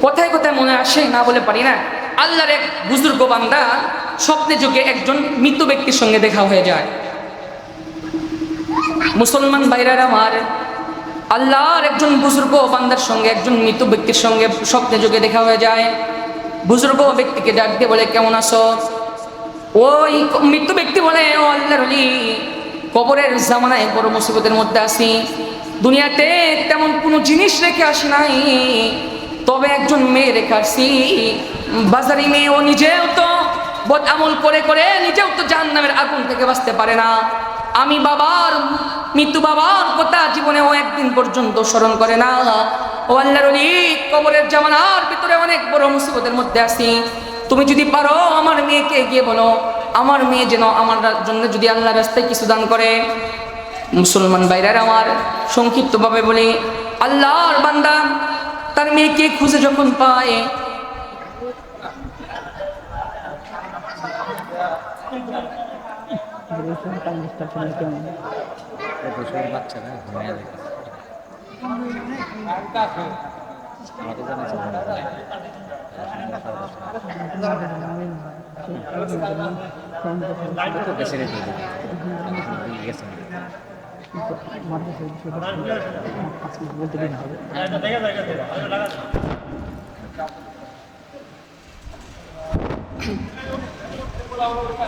কোথায় কোথায় মনে আসে, না বলে পারি না। আল্লাহর এক বুজুর্গ বান্দা স্বপ্নে যুগে একজন মৃত ব্যক্তির সঙ্গে দেখা হয়ে যায়। মুসলমান ভাইরা আমার, আল্লাহর একজন বুজুর্গ বান্দার সঙ্গে একজন মৃত ব্যক্তির সঙ্গে স্বপ্নে যুগে দেখা হয়ে যায়। বুজুর্গ ব্যক্তিকে ডাক দিয়ে বলে কেমন আছো? ওই মৃত ব্যক্তি বলে ও আল্লাহর ওলি, কবরের জামানায় বড় মুসিবতের মধ্যে আছি, দুনিয়াতে তেমন কোনো জিনিস রেখে আসি নাই, তবে একজন মেয়ে রেখে আসছি। বাজারি মেয়ে, ও নিজেও তো বদ আমল করে করে নিজেও তো জাহান্নামের আগুন থেকে বাঁচতে পারে না। আমি বাবার মৃত্যু, বাবার কথা জীবনে ও একদিন পর্যন্ত স্মরণ করে না। ও আল্লাহর ওলি, কবরের জামানার ভিতরে অনেক বড় মুসিবতের মধ্যে আছি, তুমি যদি পারো আমার মেয়েকে গিয়ে বলো আমার মেয়ে যেন আমার জন্য যদি আল্লাহর রাস্তায় কিছু দান করে। মুসলমান ভাইরা আমার, সংক্ষিপ্তভাবে বলি, আল্লাহর বান্দা তার মেয়েকে খুঁজে যখন পায়,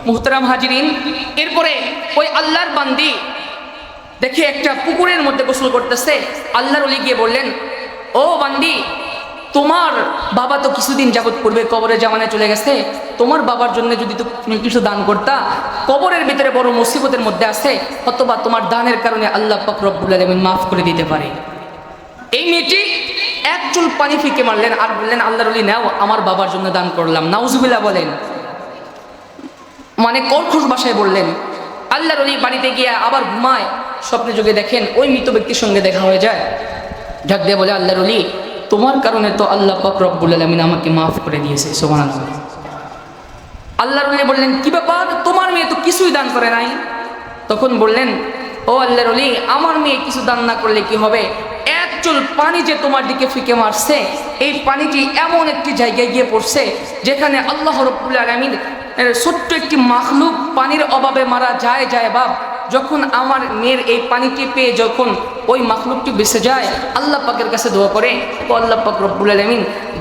মুহতারাম হাজিরিন, এরপরে ওই আল্লাহর বান্দি দেখে একটা পুকুরের মধ্যে গোসল করতেছে। আল্লাহর ওলি গিয়ে বললেন, ও বান্দি, তোমার বাবা তো কিছুদিন যাবত পূর্বে কবরের জামানায় চলে গেছে, তোমার বাবার জন্য যদি তুমি কিছু দান করতা, কবরের ভিতরে বড় মুসিবতের মধ্যে আছে, অথবা তোমার দানের কারণে আল্লাহ পাক রব্বুল আলামিন মাফ করে দিতে পারে। এই মেয়েটি এক চুল পানি ফিকে মারলেন আর বললেন, আল্লাহর ওলি নাও, আমার বাবার জন্য দান করলাম। নাউজুবিল্লাহ বলেন। মানে কর্কশ ভাষায় বললেন। আল্লাহর ওলি বাড়িতে গিয়ে আবার ঘুমায়, স্বপ্নে যোগে দেখেন ওই মৃত ব্যক্তির সঙ্গে দেখা হয়ে যায়। ডাক দিয়ে বলে, আল্লাহর ওলি, তোমার কারণে তো আল্লাহ পাক রব্বুল আলামিন আমাকে মাফ করে দিয়েছে। সুবহানাল্লাহ। আল্লাহর ওলি বললেন, কি ব্যাপার, তোমার মেয়ে তো কিছুই দান করে নাই? তখন বললেন, ও আল্লাহর ওলি, আমার মেয়ে কিছু দান না করলে কি হবে? এক চুল পানি যে তোমার দিকে ফিকে মারছে, এই পানিটি এমন একটি জায়গায় গিয়ে পড়ছে যেখানে আল্লাহ রব্বুল আলামিন ছোট্ট একটি মাখলুক পানির অভাবে মারা যায় বাপ, যখন আমার মেয়ের এই পানিটি পেয়ে যখন ওই মাখলুকটি বেঁচে যায়, আল্লাহ পাকের কাছে দোয়া করে, ও আল্লাহ পাক রব্বুল আলামিন,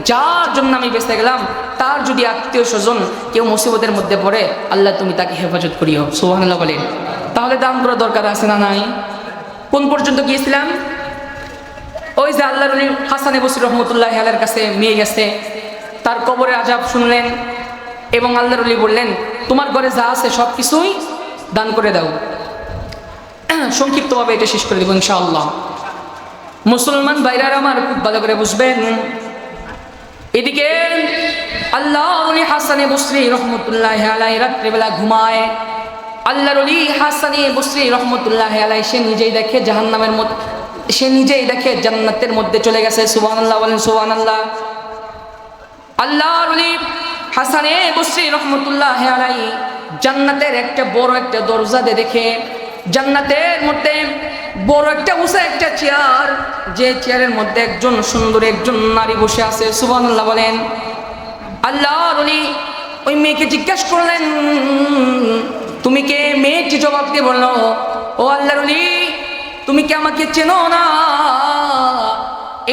যার জন্য আমি বেঁচে গেলাম তার যদি আত্মীয় স্বজন কেউ মুসিবতের মধ্যে পড়ে, আল্লাহ তুমি তাকে হেফাজত করিও। সুবহানাল্লাহ বলেন। তাহলে দান করার দরকার আছে না নাই? কোন পর্যন্ত গিয়েছিলাম? ওই যে আল্লাহর ওলি হাসান বসরি রহমতুল্লাহ আলাইহির কাছে মেয়ে গেছে, তার কবরে আযাব শুনলেন এবং আল্লাহর ওলি বললেন, তোমার ঘরে যা আছে সব কিছুই দান করে দাও। সংক্ষিপ্তভাবে এটা শেষ করে দেব ইনশাআল্লাহ। মুসলমান ভাইরা আমার, খুব ভালো করে বুঝবেন। এদিকে আল্লাহর ওলি হাসান বসরি রহমতুল্লাহ আলাইহি রাত্রিবেলা ঘুমায়। আল্লাহর ওলি হাসান বসরি রহমতুল্লাহ আলাইহি সে নিজেই দেখে জাহান্নামের মধ্যে, সে নিজেই দেখে জান্নাতের মধ্যে চলে গেছে। সুবহানাল্লাহ বলেন। সুবহানাল্লাহ। আল্লাহর ওলি হাসান বসরি রহমতুল্লাহ আলাইহি জান্নাতের একটা বড় একটা দরজা দেখে, জান্নাতের মধ্যে বড় একটা উঁচা একটা চেয়ার, যে চেয়ারের মধ্যে একজন সুন্দর একজন নারী বসে আছে। সুবহানাল্লাহ বলেন। আল্লাহর ওলি ওই মেয়েকে জিজ্ঞাসা করলেন, তুমি কে? মেয়েটি জবাব দিয়ে বলল, ও আল্লাহর ওলি, তুমি কি আমাকে চেনো না?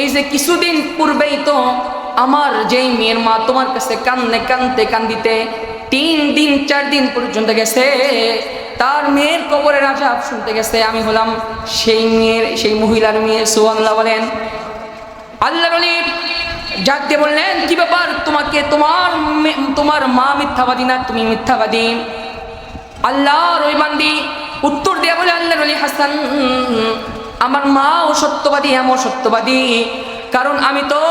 এই যে কিছুদিন পূর্বেই তো আমার যেই মেয়ের মা তোমার কাছে কান্দিতে 3 দিন 4 দিন পর্যন্ত গেছে, তার মেয়ের কবরের আযাব শুনতে গেছে, আমি হলাম সেই মহিলার মেয়ে। সুবহানাল্লাহ বলেন। আল্লাহর ওলি জানতে বললেন, কি ব্যাপার, তোমাকে তোমার মা মিথ্যাবাদী না তুমি মিথ্যাবাদী? আল্লাহর ওই বান্দি উত্তর দিয়ে বলে, আল্লাহর ওলি হাসান, আমার মাও সত্যবাদী, আমিও সত্যবাদী, কারণ আমি তো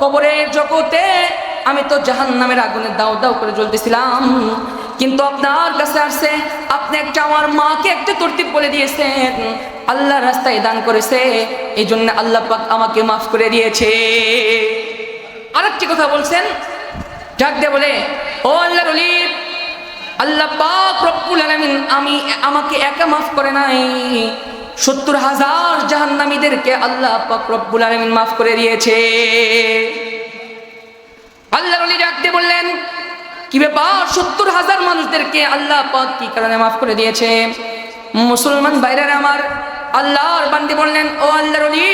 কবরের জগতে আমি তো জাহান্নামের আগুনে দাও দাও করে জ্বলতেছিলাম, কিন্তু আপনার কাছে আসছে, আপনি একটা আমার মাকে একটা তরতিব বলে দিয়েছেন, আল্লাহ রাস্তায় দান করেছে, এই জন্য আল্লাহ পাক আমাকে মাফ করে দিয়েছে। আরেকটি কথা বলছেন, ডাক দিয়ে বলে, ও আল্লাহর ওলি, আল্লাহ পাক রব্বুল আলামিন আমাকে একা মাফ করে নাই, 70,000 জাহান্নামীদেরকে আল্লাহ পাক রব্বুল আলামিন মাফ করে দিয়েছে। আল্লাহর ওলি ডাক দিয়ে বললেন, কি ব্যাপার, 70,000 মানুষদেরকে আল্লাহ পাক কি কারণে মাফ করে দিয়েছে? মুসলমান ভাইরা আমার, আল্লাহর বান্দী বললেন, ও আল্লাহর ওলি,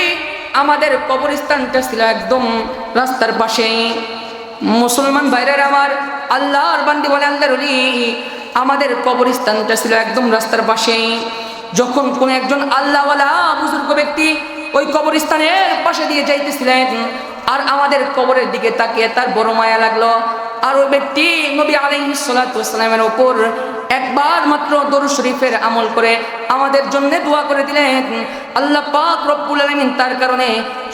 আমাদের কবরস্থানটা ছিল একদম রাস্তার পাশেই। মুসলমান ভাইরা আমার, আল্লাহর বান্দী বলে, আল্লাহর ওলি, আমাদের কবরস্থানটা ছিল একদম রাস্তার পাশেই। যখন কোন একজন আল্লাহওয়ালা বুজুর্গ ব্যক্তি ওই কবরস্থানের পাশে দিয়ে যাইতেছিলেন, আর আমাদের কবরের দিকে তাকিয়ে তার বড় মায়া লাগলো, আর ওই ব্যক্তি নবী আলাইহিস সালাতু ওয়াস সালামের উপর একবার মাত্র দরুদ শরীফের আমল করে আমাদের জন্য দোয়া করে দিলেন। আল্লাহ পাক রব্বুল আলামিন তার কারণে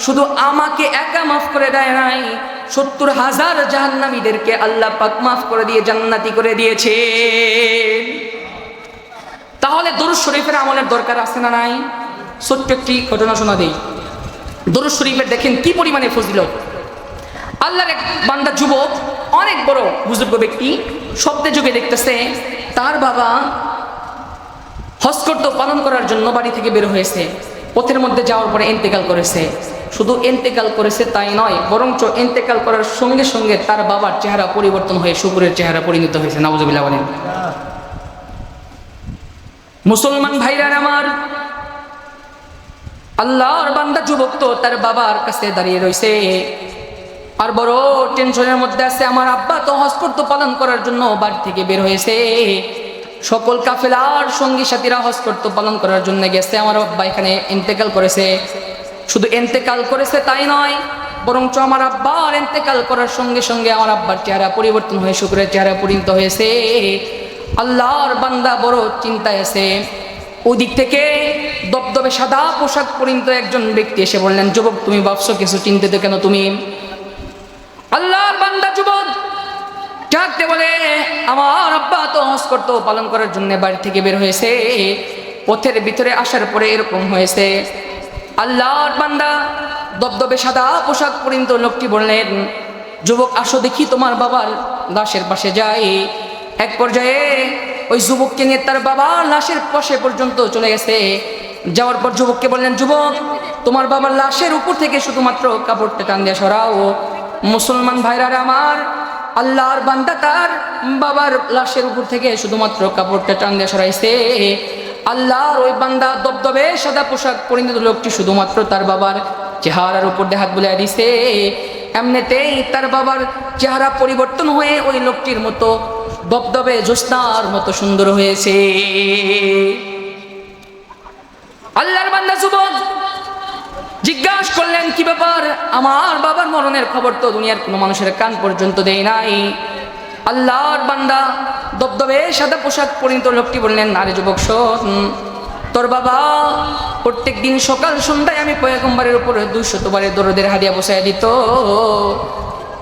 শুধু আমাকে একা মাফ করে দেয় নাই, 70,000 জাহান্নামীদেরকে আল্লাহ পাক মাফ করে দিয়ে জান্নাতি করে দিয়েছে। তাহলে দরুদ শরীফের আমলের দরকার আছে না নাই? ছোট্ট একটি ঘটনা শোনা দেই। দরুদ শরীফের দেখেন কি পরিমাণে ফজিলত। আল্লাহর এক বান্দা যুবক, অনেক বড় বুজুর্গ ব্যক্তি, স্বপ্নে যুগে দেখতেছে তার বাবা হজ কর্তব্য পালন করার জন্য বাড়ি থেকে বের হয়েছে, পথের মধ্যে যাওয়ার পরে ইন্তেকাল করেছে। শুধু ইন্তেকাল করেছে তাই নয়, বরঞ্চ ইন্তেকাল করার সঙ্গে সঙ্গে তার বাবার চেহারা পরিবর্তন হয়ে শুকুরের চেহারা পরিণত হয়েছে। নাউজুবিল্লাহ বলেন। মুসলমান ভাইরা আমার, আল্লাহর বান্দা যুবক তো তার বাবার কাছে দাঁড়িয়ে রয়েছে, আর বড় টেনশনের মধ্যে আছে। আমার আব্বা তো হজ কর্তব্য পালন করার জন্য বাড়ি থেকে বের হয়েছে, সকল কাফেলার সঙ্গী সাথীরা হজ কর্তব্য পালন করার জন্য গেছে, আমার আব্বা এখানে ইন্তেকাল করেছে। শুধু ইন্তেকাল করেছে তাই নয়, বরঞ্চ আমার আব্বার ইন্তেকাল করার সঙ্গে সঙ্গে আমার আব্বার চেহারা পরিবর্তন হয়ে শুকরের চেহারা পরিণত হয়েছে। আল্লাহর বান্দা বড় চিন্তায় আছে। ওদিক থেকে দবদবে সাদা পোশাক পরিণত একজন ব্যক্তি এসে বললেন, যুবক তুমি ভাবছো কিছু, চিন্তিত কেন তুমি? আল্লাহর বান্দা যুবক ডাকতে বলে, আমার আব্বা তো হজ কর্তব্য পালন করার জন্য বাড়ি থেকে বের হয়েছে, পথের ভিতরে আসার পরে এরকম হয়েছে। আল্লাহর বান্দা দবদবে সাদা পোশাক পরিণত লোকটি বললেন, যুবক আসো দেখি তোমার বাবার লাশের পাশে যাই। এক পর্যায়ে ওই যুবককে নিয়ে তার বাবার লাশের পাশে পর্যন্ত চলে গেছে। যাওয়ার পর যুবককে বললেন, যুবক তোমার বাবার লাশের উপর থেকে শুধুমাত্র কাপড়টা টান দিয়ে সরাও। মুসলমান ভাইরা আমার, আল্লাহর বান্দা তার বাবার লাশের উপর থেকে শুধুমাত্র কাপড়টা টান দিয়ে সরাইছে। আল্লাহর ওই বান্দা দবদবে সাদা পোশাক পরিণত লোকটি শুধুমাত্র তার বাবার চেহারার উপর দিয়ে হাত বুলিয়ে দিছে। এমনিতেই তার বাবার চেহারা পরিবর্তন হয়ে ওই লোকটির মতো দবদবে জ্যোৎস্নার মতো সুন্দর হয়েছে। আল্লাহর বান্দা যুবক জিজ্ঞাসা করলেন, কি ব্যাপার, আমার বাবার মরণের খবর তো দুনিয়ার কোনো মানুষের কান পর্যন্ত দেয় নাই। আল্লাহর বান্দা দবদবে সাদা পোশাক পরিণত লোকটি বললেন, আরে যুবক শোন, তোর বাবা প্রত্যেক দিন সকাল সন্ধ্যায় আমি পয়গম্বরের উপরে 200 বারের দরুদের হাদিয়া বসায় দিত,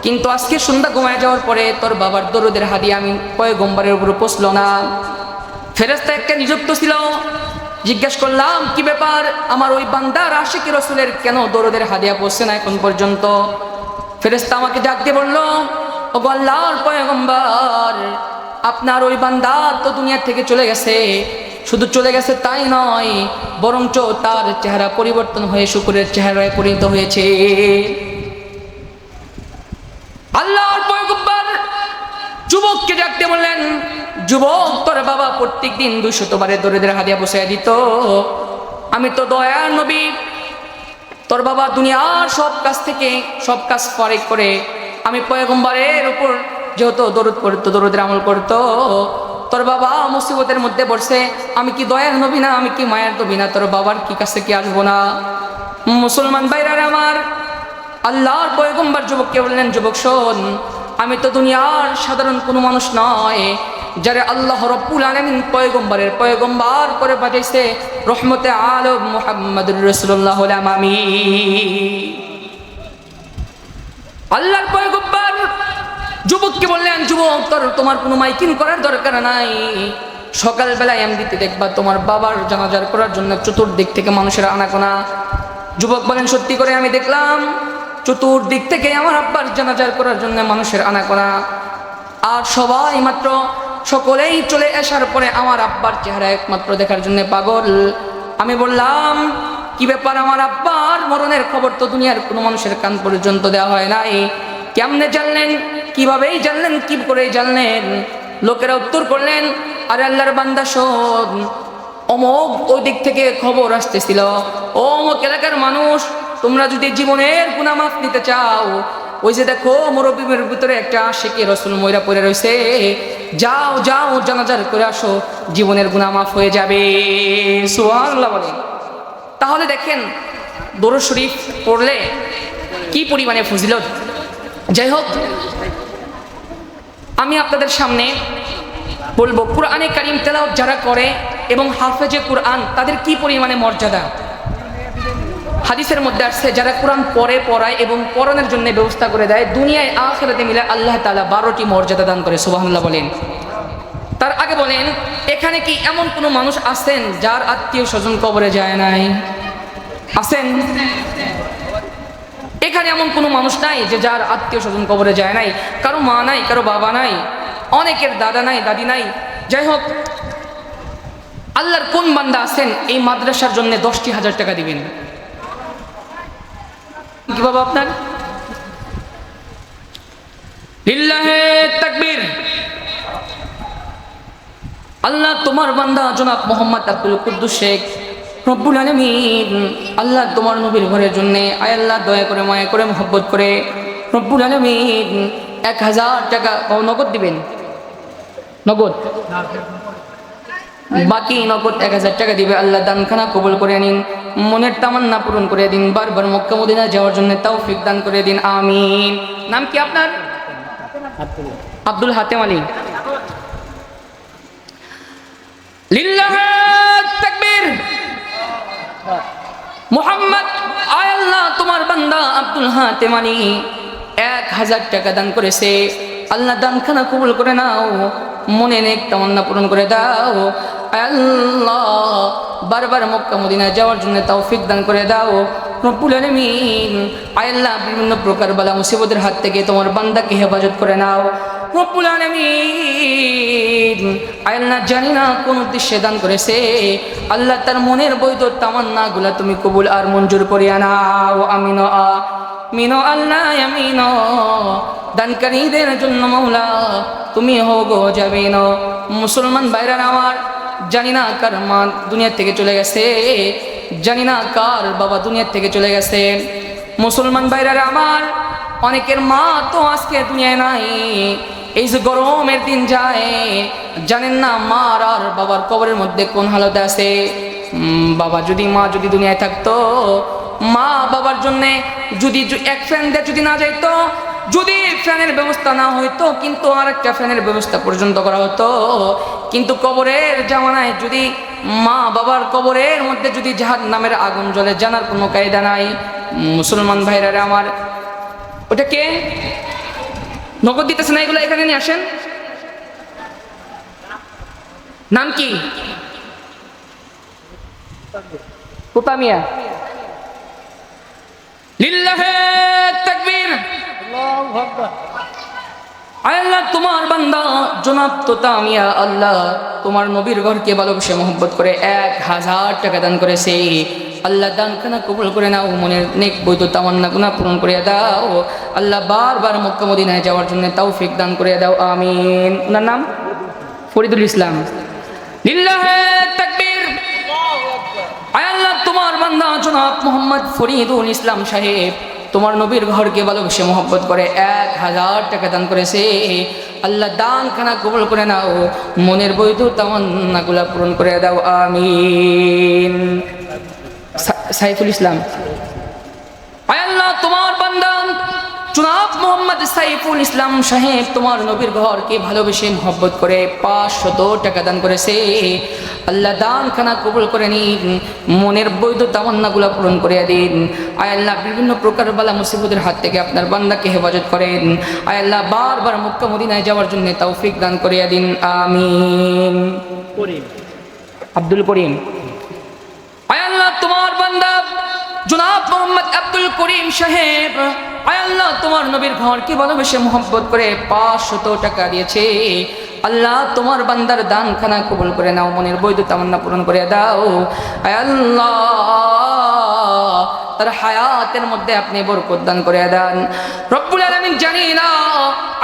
কিন্তু আজকে সন্ধ্যা ঘুমায় যাওয়ার পরে তোর বাবার দরুদের হাদিয়া আমি পয়গম্বরের উপরে পৌঁছলো না। ফেরেশতা একটা নিযুক্ত ছিল। জিজ্ঞাসা করলাম, কি ব্যাপার, আমার ওই বান্দার আশিকি রাসূলের কেন দরুদের হাদিয়া পৌঁছে না এখন পর্যন্ত? ফেরেশতা আমাকে ডাক দিয়ে বলল, ও আল্লাহর পয়গম্বর, আপনার ওই বান্দা তো দুনিয়া থেকে চলে গেছে, শুধু চলে গেছে তাই নয়, বরঞ্চ তার চেহারা পরিবর্তন হয়ে শুকরের চেহারায় পরিণত হয়েছে। আল্লাহর পয়গম্বর যুবককে ডাকতে বললেন, যুবক তোর বাবা প্রত্যেক দিন 200 বারের দরুদের হাদিয়া বসায় দিত, আমি তো দয়ার নবী, তোর বাবা দুনিয়ার সব কাজ থেকে সব কাজ ফারিক করে আমি পয়গম্বরের উপর যেহেতু দরুদ পড়তো, দরুদের আমল করতো, তোর বাবা মুসিবতের মধ্যে পড়ছে, আমি কি দয়ার নবী না, আমি কি মায়ের নবী না, তোর বাবার কি কাছে কি আসবো না? মুসলমান ভাইরা আমার, আল্লাহর পয়গম্বর যুবককে বললেন, যুবক শোন, আমি তো দুনিয়ার সাধারণ কোনো মানুষ নয়, যারা আল্লাহ রাব্বুল আলামিন পয়গম্বরের পয়গম্বর করে পাঠাইছে, রহমতে আলম মুহাম্মদুর রাসূলুল্লাহ আমি। আল্লাহর পয়গম্বর যুবককে বললেন, যুবক তোমার কোনো মাইকিং করার দরকার নাই, সকালবেলায় এমনিতে দেখবা তোমার বাবার জানাজার করার জন্য চতুর্দিক থেকে মানুষের আনাগোনা। যুবক বলেন, সত্যি করে আমি দেখলাম চতুর্দিক থেকে আমার আব্বার জানাজার করার জন্য মানুষের আনাগোনা। আর সবাই মাত্র সকলেই চলে আসার পরে আমার আব্বার চেহারা একমাত্র দেখার জন্য পাগল। আমি বললাম, কি ব্যাপার, আমার আব্বার মরণের খবর তো দুনিয়ার কোনো মানুষের কান পর্যন্ত দেওয়া হয় নাই, কেমনে জানলেন, কিভাবেই জানলেন, কি করে জানলেন? লোকেরা উত্তর করলেন, আরে আল্লাহর বান্দা শোন, অমুক ওই দিক থেকে খবর আসতেছিল, ও অমুক এলাকার মানুষ, তোমরা যদি জীবনের গুনাহ মাফ নিতে চাও, ওই যে দেখো মুরব্বির ভিতরে একটা আশিকে রাসূল ময়রা পড়ে রয়েছে, যাও যাও জানাজার করে আসো, জীবনের গুনাহ মাফ হয়ে যাবে। সুবহানাল্লাহ বলেন। তাহলে দেখেন দরুদ শরীফ পড়লে কি পরিমাণে ফজিলত। যাই হোক, আমি আপনাদের সামনে বলবো কুরআনে কারীম তেলাওয়াত যারা করে এবং হাফেজে কুরআন তাদের কি পরিমাণে মর্যাদা। হাদিসের মধ্যে আসছে, যারা কোরআন পড়ে, পড়ায় এবং পড়ানোর জন্য ব্যবস্থা করে দেয়, দুনিয়ায় আখিরাতে মিলে আল্লাহ তাআলা 12টি মর্যাদা দান করে। সুবহানাল্লাহ বলেন। তার আগে বলেন, এখানে কি এমন কোনো মানুষ আছেন যার আত্মীয় স্বজন কবরে যায় নাই? আছেন? এখানে এমন কোনো মানুষ নাই যে যার আত্মীয় স্বজন কবরে যায় নাই, কারো মা নাই, কারো বাবা নাই, অনেকের দাদা নাই, দাদি নাই। যাই হোক, আল্লাহর কোন বান্দা আছেন এই মাদ্রাসার জন্য 10,000 টাকা দিবেন? কি বাবা আপনার? লিল্লাহে তাকবীর। আল্লাহ তোমার বান্দা জনাব মোহাম্মদ আব্দুল কুদ্দুস শেখ রব্বুল আলামিন, আল্লাহ তোমার নবীর ঘরের জন্য আয় আল্লাহ দয়া করে মায়া করে মহব্বত করে রব্বুল আলামিন 1000 টাকা নগদ দিবেন। নগদ, বাকি নগদ 1000 টাকা দিবে। আল্লাহ দানখানা কবুল করে নিন, মনের তামান্না পূরণ করে দিন, বারবার মক্কা মদিনা যাওয়ার জন্য তৌফিক দান করে দিন, আমিন। নাম কি আপনার? আব্দুল হাতেম আলী। লিল্লাহে তাকবীর। মুহাম্মদ, আয় আল্লাহ তোমার বান্দা আব্দুল হাতেম আলী 1000 টাকা দান করেছে, আল্লাহ দানখানা কবুল করে নাও, মনে নেক তামান্না পূরণ করে দাও। আল্লাহ বারবার মক্কা মদিনা যাওয়ার জন্য তৌফিক দান করে দাও রব্বুল আলামিন। আল্লাহ বিভিন্ন প্রকার বালা মুসিবতের হাত থেকে তোমার বান্দাকে হেফাজত করে নাও রব্বুল আলামিন। আল্লাহ জানি না কোন উদ্দেশ্যে দান করেছে, আল্লাহ তার মনের বৈধ তামান্না গুলা তুমি কবুল আর মঞ্জুর করিয়া নাও, আমিন আমিন। আল্লাহ আমিন। দানকারীদের জন্য মাওলা তুমি হো গো জামিন। মুসলমান ভাইরা আমার, জানি না কার মা দুনিয়া থেকে চলে গেছে, জানি না কার বাবা দুনিয়া থেকে চলে গেছে। মুসলমান ভাইরা আমার, অনেকের মা তো আজকে দুনিয়ায় নাই। এই যে গরমের দিন যায়, জানেন না মার আর বাবার কবরের মধ্যে কোন হালতে আছে। বাবা যদি, মা যদি দুনিয়ায় থাকতো, মা বাবার জন্য যদি এক ফ্যান দিয়ে যদি না যাইতো, যদি ফ্যানের ব্যবস্থা না হইতো, কিন্তু আর একটা ফ্যানের ব্যবস্থা পর্যন্ত করা হতো। কিন্তু কবরের জামানায় যদি মা বাবার কবরের মধ্যে যদি জাহান্নামের আগুন জ্বলে, জানার কোনো কায়দা নাই। মুসলমান ভাইরা আমার, ওটা কে নগদ দিতেছে না? এগুলো এখানে নিয়ে আসেন। নাম কি? কুতামিয়া। লিল্লাহে তাকবীর। আল্লাহু আকবার। আল্লাহ তোমার বান্দা জনাব তোতামিয়া, আল্লাহ তোমার নবীর ঘরকে ভালোবেসে মহব্বত করে 1000 টাকা দান করেছে। আল্লাহ দানখানা কবুল করে নাও, মনের নেক বৈধ তামান্না গুনাহ পূরণ করে দাও। আল্লাহ বারবার মক্কা মদিনায় যাওয়ার জন্য তৌফিক দান করে দাও, আমিন। ওনার নাম ফরিদুল ইসলাম। লিল্লাহে তাকবীর। আল্লাহ তোমার বান্দা জনাব মোহাম্মদ ফরিদুল ইসলাম সাহেব তোমার নবীর ঘরকে ভালোবেসে মহব্বত করে 1000 টাকা দান করেছে। আল্লাহ দানখানা কবুল করে নাও, মনের বৈধ তামান্নাগুলা পূরণ করে দাও, আমিন। সাইফুল ইসলাম। আল্লাহ তোমার বান্দা জনাব মোহাম্মদ সাইফুল ইসলাম সাহেব তোমার নবীর ঘরকে ভালোবেসে মহব্বত করে 500 টাকা দান করেছে। আল্লাহ দান খানা কবুল করে নিন, মনের বৈধ তামান্নাগুলো পূরণ করে দিন। আয় আল্লাহ বিভিন্ন প্রকার বালা মুসিবতের হাত থেকে আপনার বান্দাকে হেফাজত করেন। আয় আল্লাহ বারবার মক্কা মদিনায় যাওয়ার জন্য তৌফিক দান করে দিন, আমিন। আব্দুল করিম, আয় আল্লাহ তোমার বান্দা জনাব মোহাম্মদ আব্দুল করিম সাহেব, আয় আল্লাহ তোমার নবীর ঘরকে ভালোবেসে মোহব্বত করে 500 টাকা দিয়েছে। আল্লাহ তোমার বান্দার দান খানা কবুল করে নাও, মনের বৈধ তামান্না পূরণ করে দাও। আয় আল্লাহ তার হায়াতের মধ্যে আপনি বরকত দান করে দেন রব্বুল আলামিন। জানি না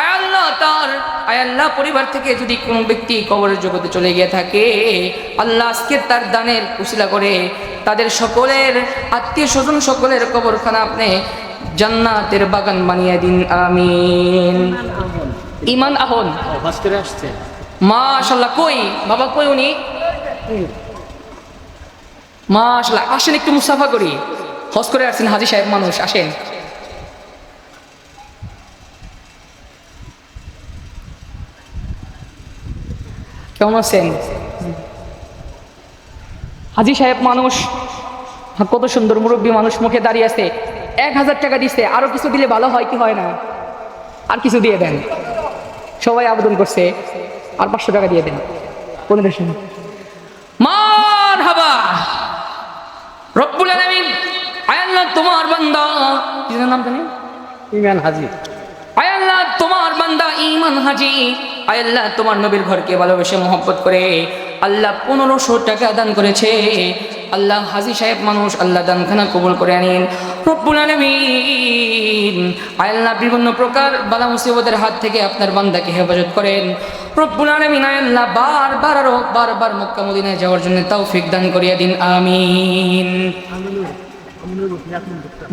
আয় আল্লাহ তার আয় আল্লাহ পরিবার থেকে যদি কোনো ব্যক্তি কবরের জগতে চলে গিয়ে থাকে, আল্লাহ আজকে তার দানের উসিলা করে তাদের সকলের আত্মীয় স্বজন সকলের কবরখানা আপনি জান্নাতের বাগান বানিয়ে দিন, আমিন। ইমান আহন আসছে মাশাআল্লাহ, কই বাবা কই উনি? মাশাআল্লাহ, আসেন একটু মুসাফা করি। হজ করে আসছেন হাজী সাহেব মানুষ, আসেন। কেমন আছেন? হাজী সাহেব মানুষ, কত সুন্দর মুরব্বী মানুষ, মুখে দাঁড়িয়ে আছে। 1000 টাকা দিচ্ছে, আরো কিছু দিলে ভালো হয় কি হয় না? আর কিছু দিয়ে দেন, সবাই আবেদন করছে, আর 500 টাকা দিয়ে দেন। মারহাবা রব্বুল আলামিন। আয় আল্লাহ তোমার বান্দা, কি নাম জানি? ইমান হাজি। আয় আল্লাহ তোমার বান্দা ইমান হাজি, আয় আল্লাহ তোমার নবীর ঘরকে ভালোবেসে মহব্বত করে আল্লাহ 1500 টাকা দান করেছে। আল্লাহ হাজী সাহেব মানুষ, আল্লাহ দানখানা কবুল করে আনিন রব্বুল আলামিন। আয় আল্লাহ বিভিন্ন প্রকার বালা মুসিবতের হাত থেকে আপনার বান্দাকে হেফাজত করেন রব্বুল আলামিন। আয় আল্লাহ বারবার মক্কা মদিনায় যাওয়ার জন্য তৌফিক দান করিয়ে দিন, আমিন।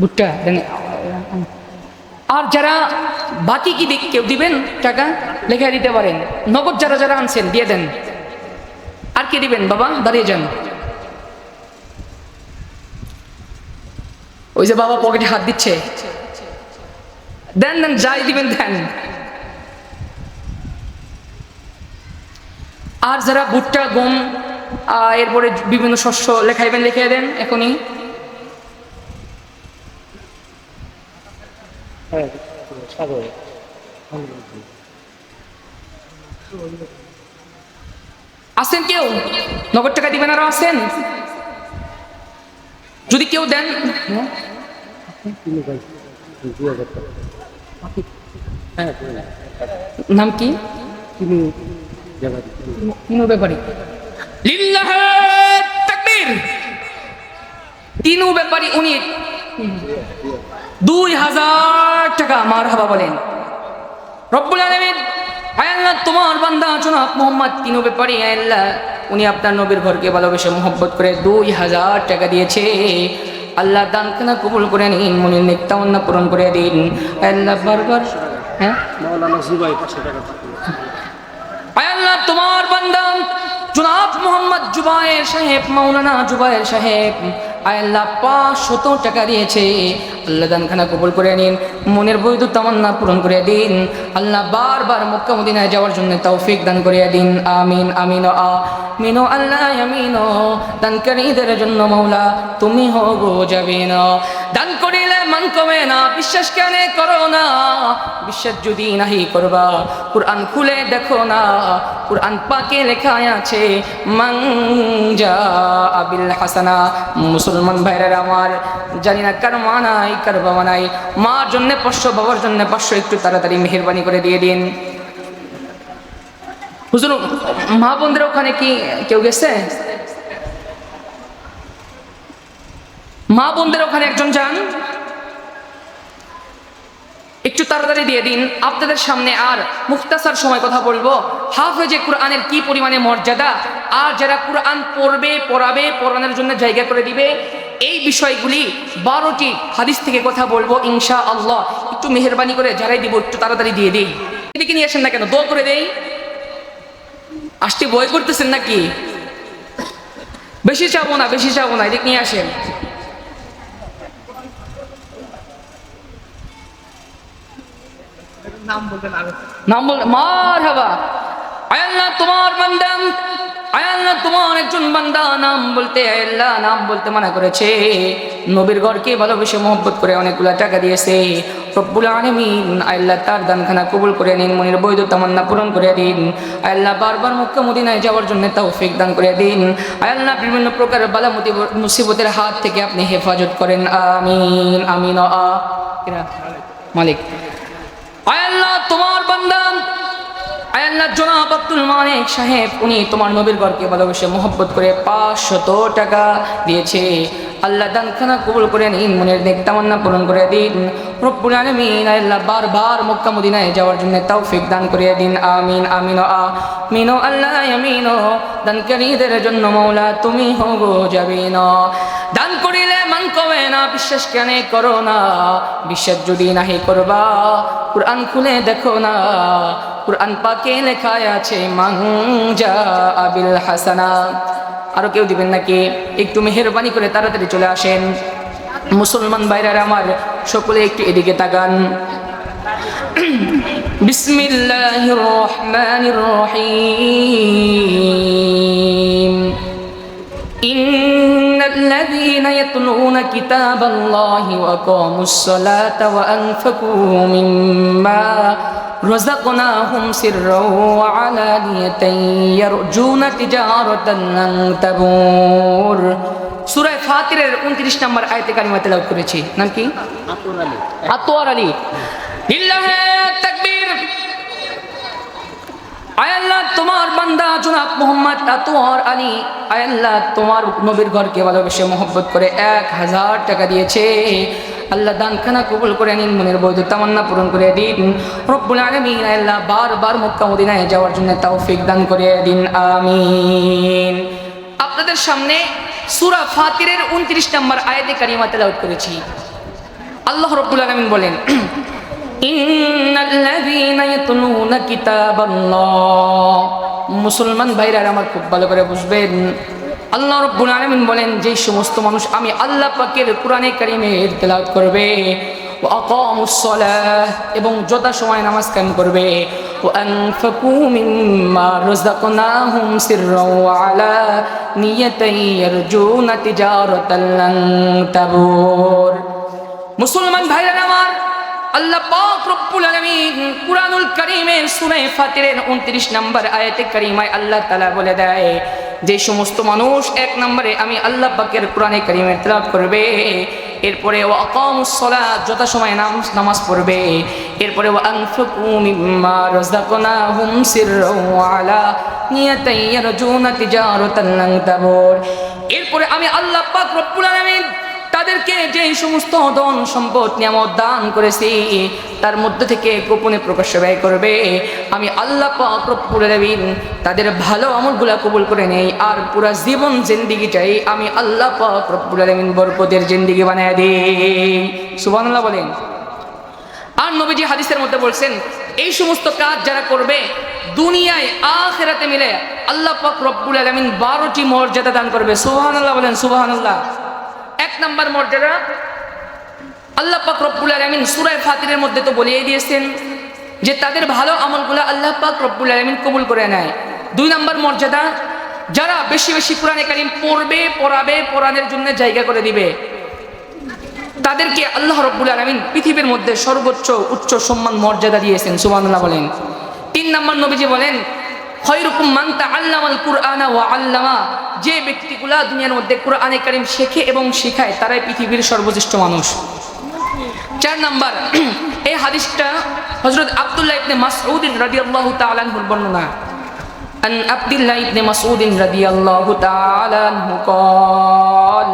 ভুট্টা দেন। আর যারা বাকি কি কেউ দিবেন টাকা লেখা দিতে পারেন, নগদ যারা যারা আনছেন দিয়ে দেন। আর কি দিবেন বাবা? দাঁড়িয়ে যান। ওই যে বাবা পকেটে হাত দিচ্ছে, দেন দেন, যাই দিবেন দেন। আর যারা ভুট্টা গম এরপরে বিভিন্ন শস্য লেখাইবেন লিখে দেন এখনই। আছেন কেউ? নগদ টাকা দিবেন আরো আছেন? যদি কেউ দেন, নাম কি? তিনু ব্যাপারী। লিল্লাহে তাকবীর। তিনু ব্যাপারী উনি 2000 টাকা। মারহাবা বলেন রব্বুল আলামিন। আয় আল্লাহ তোমার বান্দা জনাব মোহাম্মদ তিনু ব্যাপারী, আয় আল্লাহ উনি আপনার নবীর ঘরকে ভালোবেসে মহব্বত করে 2000 টাকা দিয়েছে। আল্লাহ দানখানা কবুল করে নিন, মনের নেক তামান্না পূরণ করে দিন। আয় আল্লাহ বারবার, হ্যাঁ মাওলানা জুবাই 500 টাকা। আয় আল্লাহ তোমার বান্দা জনাব মোহাম্মদ জুবায়ের সাহেব, মাওলানা জুবায়ের সাহেব, আয় আল্লাহ 500 টাকা দিয়েছে। আল্লাহ দানখানা কবুল করে নিন, মনের বৈধ তামান্না পূরণ করে দিন। আল্লাহ বারবার মক্কা মদিনায় যাওয়ার জন্য তৌফিক দান করে দিন, আমিন আমিন আমিন। আল্লাহ আমিন। দানকারীদের জন্য মাওলা তুমি হো গো যাবে না, দান করিলে মান কমে না, বিশ্বাস কেন করো না? বিশ্বাস যদি নাহি করবা কুরআন খুলে দেখো না, কুরআন পাকে লেখা আছে মান জাআ বিল হাসানা। মুসলমান ভাইরা আমার, জানি না কার মা নাই কার বাবা নাই, মার জন্য 500, বাবার জন্য 500, একটু তাড়াতাড়ি মেহেরবানি করে দিয়ে দিন। হুজুর মা বোনদের ওখানে কি কেউ গেছে? মা বোনদের ওখানে একজন যান, একটু তাড়াতাড়ি দিয়ে দিন। আপনাদের সামনে আর মুখতাসার সময় কথা বলবো, হাফেজে কুরআনের কি পরিমাণে মর্যাদা, আর যারা কুরআন পড়বে পড়াবে, পড়ানোর জন্য জায়গা করে দিবে, এই বিষয়গুলি 12টি হাদিস থেকে কথা বলবো ইনশাআল্লাহ। একটু মেহেরবানি করে যারাই দিব একটু তাড়াতাড়ি দিয়ে দিই। এদিকে নিয়ে আসেন না কেন, দোয়া করে দেই। আসতে ভয় করতেছেন নাকি? বেশি চাবো না, বেশি চাবো না, এদিকে নিয়ে আসেন। নাম বল মারহাবা। আয় আল্লাহ তোমার বান্দা, আয় আল্লাহ তোমার একজন বান্দা নাম বলতে, আয় আল্লাহ নাম বলতে মানা করেছে, নবীর ঘরকে ভালোবেসে মহব্বত করে অনেকগুলা টাকা দিয়েছে। রব্বুল আলামিন আয় আল্লাহ তার দানখানা কবুল করে নিন, মনের বৈধ তামান্না পূরণ করে দিন। আয় আল্লাহ বারবার মক্কা মদিনায় যাওয়ার জন্য তৌফিক দান করে দিন। আয় আল্লাহ বিভিন্ন প্রকার বালা মুসিবতের হাত থেকে আপনি হেফাজত করেন, আমিন আমিন। মালিক আয় আল্লাহ তোমার বান্দা, আয় আল্লাহ জনাব আব্দুল মালিক সাহেব, উনি তোমার নবীর ঘরকে ভালোবেসে মহব্বত করে 500 টাকা দিয়েছে। আল্লাহ দানখানা কবুল করে নিন, মনের নেক তামান্না পূরণ করে দিন। রব্বুল আলামিন আয় আল্লাহ বারবার মক্কা মদিনায় যাওয়ার জন্য তৌফিক দান করে দিন, আমিন আমিন আমিন। আল্লাহ আমিন। দানকারীদের জন্য মওলা তুমি হো গো যাবিন। দান করিলে মান কবে না, বিশ্বাস কেন করো না, বিশ্বাস যদি নাহি করবা কুরআন খুলে দেখো না, কুরআন পাকে লেখা আছে মান জাআ বিল হাসানা। আরো কেউ দিবেন নাকি? একটু মেহেরবানি করে তাড়াতাড়ি চলে আসেন। মুসলমান ভাইরা আমার সকলে একটু এদিকে তাকান। বিসমিল্লাহির রহমানির রহিম। ইন্নাল্লাযীনা ইয়াতলুনা কিতাবাল্লাহি ওয়া আকামুস সালাতা ওয়া আনফাকু মিম্মা রাযাকনাহুম সিররাও ওয়া আলানিয়াতান ইয়ারজুনা তিজারাতান লান তাবুর। সূরা ফাতিরের 29 নম্বর আয়াতে কারিমা তেলাওয়াত করেছি। নাম কি? আতওয়ার আলী। লিল্লাহি তাকবীর। আয় আল্লাহ তোমার বান্দা জনাব মোহাম্মদ আতওয়ার আলী, আয় আল্লাহ তোমার নবীর ঘরকে ভালোবেসে মহব্বত করে 1000 টাকা দিয়েছে। আল্লাহ দানখানা কবুল করে নিন, মনের বৈধ তামান্না পূরণ করে দিন। রব্বুল আলামিন আয় আল্লাহ বারবার মক্কা মদিনায় যাওয়ার জন্য তৌফিক দান করে দিন, আমিন। আপনাদের সামনে সূরা ফাতিরের 29 নম্বর আয়াতে কারিমা তেলাওয়াত করেছি। আল্লাহ রব্বুল আলামিন বলেন, ইন্নাল্লাযীনা ইয়াতলুনা কিতাবাল্লাহ। মুসলমান ভাইরা আমার খুব ভালো করে বুঝবেন, আল্লাহ রাব্বুল আলামিন বলেন যে সমস্ত মানুষ আমি আল্লাহ পাকের কোরআনে কারীমের তেলাওয়াত করবে, ওয়া আকামুস সালাহ এবং যথা সময় নামাজ কায়েম করবে, ওয়া আনফাকু মিম্মা রাযাকনাহুম সিররাও ওয়া আলানিয়াতান ইয়ারজুনা তিজারাতান লান তাবুর। মুসলমান ভাইরা আমার, আল্লাহ পাক রব্বুল আলামিন কুরআনুল কারীমের সূরা ফাতিরের 29 নম্বর আয়াতে কারীমায় আল্লাহ তাআলা বলে দেয় যে সমস্ত মানুষ 1 নম্বরে আমি আল্লাহ পাকের কোরআনে কারীমের তেলাওয়াত করবে, এরপরে ওয়া আকামুস সালাত যথা সময় নামাজ পড়বে, এরপরে ওয়া আনফাকু মিম্মা রাযাকনাহুম সিররাও ওয়া আলানিয়াতান ইয়ারজুনা তিজারাতান লান তাবুর। এরপরে আমি আল্লাহ পাক রব্বুল আলামিন তাদেরকে যে সমস্ত ধন সম্পদ নিয়ামত দান করেছি তার মধ্যে থেকে গোপনে প্রকাশ্যে ব্যয় করবে, আমি আল্লাহ পাক রব্বুল আলামিন তাদের ভালো আমলগুলা কবুল করে নেই, আর পুরা জীবন জিন্দেগিটাই আমি আল্লাহ পাক রব্বুল আলামিন বরকতের জিন্দেগি বানায় দেই। সুবহানাল্লাহ বলেন। আর নবীজি হাদিসের মধ্যে বলছেন এই সমস্ত কাজ যারা করবে দুনিয়ায় আখিরাতে মিলে আল্লাহ পাক রব্বুল আলামিন 12টি মর্যাদা দান করবে। সুবহানাল্লাহ বলেন। সুবহানাল্লাহ। 1 নম্বর মর্যাদা আল্লাহ পাক রব্বুল আলামিন সূরা ফাতিরের মধ্যে তো বলেই দিয়েছেন যে তাদের ভালো আমলগুলো আল্লাহ পাক রব্বুল আলামিন কবুল করে নেয়। 2 নম্বর মর্যাদা যারা বেশি বেশি কোরআনে কারীম পড়বে, পড়াবে, পড়ানোর জন্য জায়গা করে দিবে, তাদেরকে আল্লাহ রব্বুল আলামিন পৃথিবীর মধ্যে সর্বোচ্চ উচ্চ সম্মান মর্যাদা দিয়েছেন। সুবহানাল্লাহ বলেন। 3 নম্বর নবীজি বলেন খায়রুকুম মান তাআল্লামাল কুরআনা ওয়া আল্লামা। যে ব্যক্তিগুলা দুনিয়ার মধ্যে কোরআনে কারীম শেখে এবং শেখায় তারাই পৃথিবীর সর্বশ্রেষ্ঠ মানুষ। 4 নম্বর এই হাদিসটা হযরত আব্দুল্লাহ ইবনে মাসউদ রাদিয়াল্লাহু তাআলা আনহুর বর্ণনা। আন আব্দুল্লাহ ইবনে মাসউদ রাদিয়াল্লাহু তাআলা আনহু قال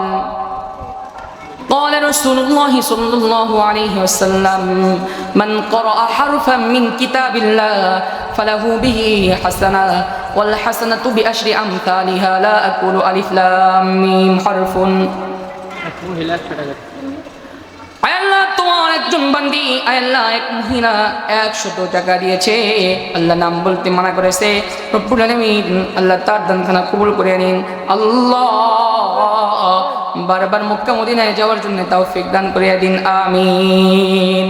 قال رسول الله صلى الله عليه وسلم من قرأ حرفا من كتاب الله فله به حسنة والحسنة بأشر أمثالها لا أقول ألف لام ميم حرف। আয় আল্লাহ তোমার একজন বান্দি, আয় আল্লাহ এক মহিলা 100 টাকা দিয়েছে, আল্লাহ নাম বলতে মানা করেছে, রব্বুল আলামিন আল্লাহ তার দানখানা কবুল করে নিন। আল্লাহ বারবার মক্কা মদিনায় যাওয়ার জন্য তৌফিক দান করে দিন, আমিন।